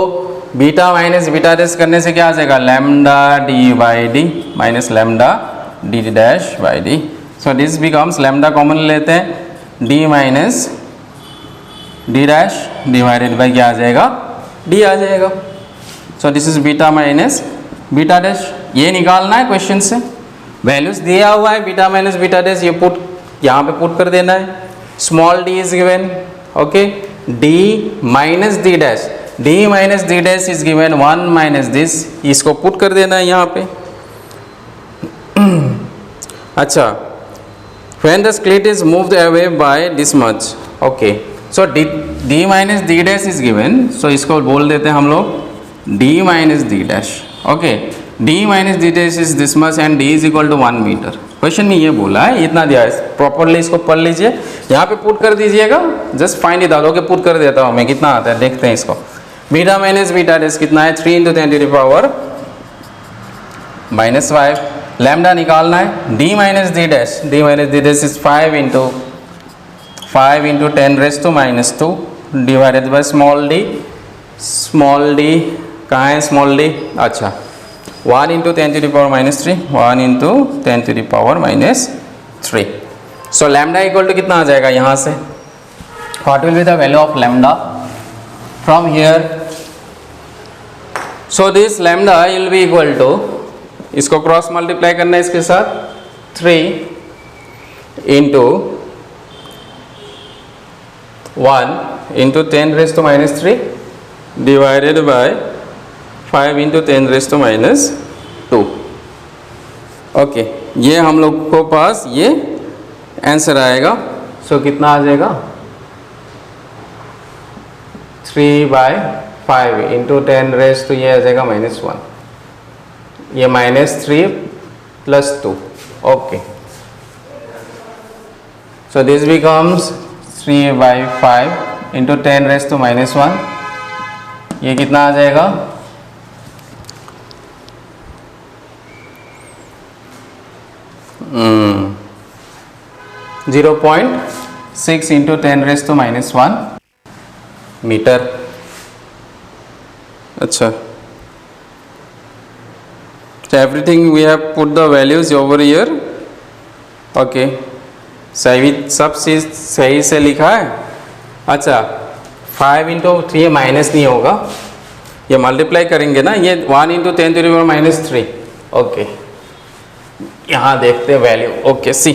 बीटा माइनस बीटा डैश करने से क्या आ जाएगा, lambda D by D minus lambda D dash by D. So this becomes, lambda common लेते हैं, D minus D dash divided by क्या आ जाएगा, डी आ जाएगा। So this is beta minus beta dash, ये निकालना है क्वेश्चन से, वैल्यूज दिया हुआ है बीटा माइनस बीटा डैश, ये पुट यहाँ पे पुट कर देना है। Small D is given, okay, D minus D dash, D minus D dash is given 1 minus this, इसको पुट कर देना है यहाँ पे। अच्छा, when the slit is moved away by this much, okay, so d minus d dash is given, so इसको बोल देते हैं हम लोग d minus d dash, okay, d minus d dash is this much and d is equal to 1 meter। Question में ये बोला है, इतना दिया है, प्रॉपरली इसको पढ़ लीजिए, यहाँ पे पुट कर दीजिएगा, just find it out, okay put कर देता हूँ मैं, कितना आता है देखते हैं इसको। बीटा माइनस बीटा डैश कितना है, 3 into 10 to the power minus 5, lambda निकालना है, D minus D dash, D minus D dash is 5 into 10 raised to minus 2 divided by small D, small D कहाँ है स्मॉल डी, अच्छा 1 into 10 to the power minus 3, 1 into 10 to the power minus 3। सो लैम्डा इक्वल टू कितना आ जाएगा यहाँ से, what will be the value of lambda from here. So this lambda will be equal to, इसको क्रॉस मल्टीप्लाई करना है इसके साथ, 3 into 1 into 10 raised to minus 3 divided by 5 into 10 raised to minus 2, okay, ये हम लोग को पास ये आंसर आएगा। सो कितना आ जाएगा, 3/5 into 10 raised to ये आ जाएगा -1, ये -3 plus 2, okay. So this becomes 3/5 into 10 raised to -1, ये कितना आ जाएगा, 0.6 into 10 raised to -1 मीटर। अच्छा, so everything we have put the values over here, okay, सही सब चीज सही से लिखा है। अच्छा 5 into 3 माइनस नहीं होगा, ये मल्टीप्लाई करेंगे ना, ये 1 into 10 to the power minus 3, okay, यहाँ देखते हैं value, okay see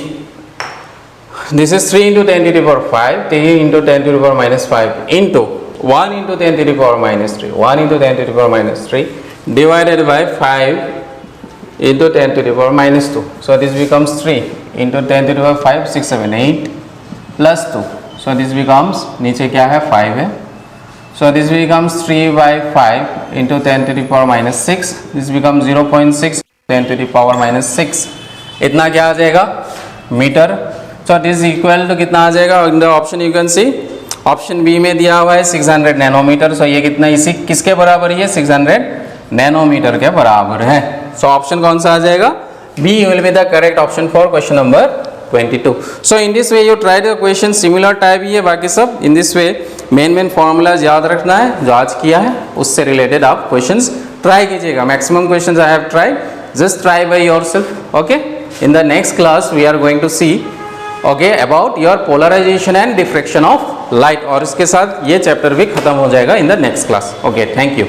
this is 3 into 10 to the power 5, 3 into 10 to the power minus 5 into 1 into 10 to the power minus 3, 1 into 10 to the power minus 3 divided by 5 into 10 to the power minus 2, so this becomes 3 into 10 to the power 5, 6, 7, 8 plus 2, so this becomes, नीचे क्या है 5 है, so this becomes 3/5 into 10 to the power minus 6, this becomes 0.6 10 to the power minus 6, इतना क्या आ जाएगा metre. so this is equal to कितना आ जाएगा, in the option you can see, option B में दिया हुआ है 600 नैनोमीटर, so ये कितना इसी किसके बराबर है, 600 नैनोमीटर के बराबर है। सो ऑप्शन कौन सा आ जाएगा, B will be the correct option for question number 22। So in this way you try the question, similar type ही है बाकी सब, in this way main formulas याद रखना है, जो आज किया है उससे रिलेटेड आप क्वेश्चंस ट्राई कीजिएगा। Maximum questions I have tried, just try by yourself, okay. In the next class we are going to see okay, about your polarisation and diffraction of light, और इसके साथ ये चैप्टर भी खत्म हो जाएगा in the next class. Okay, thank you.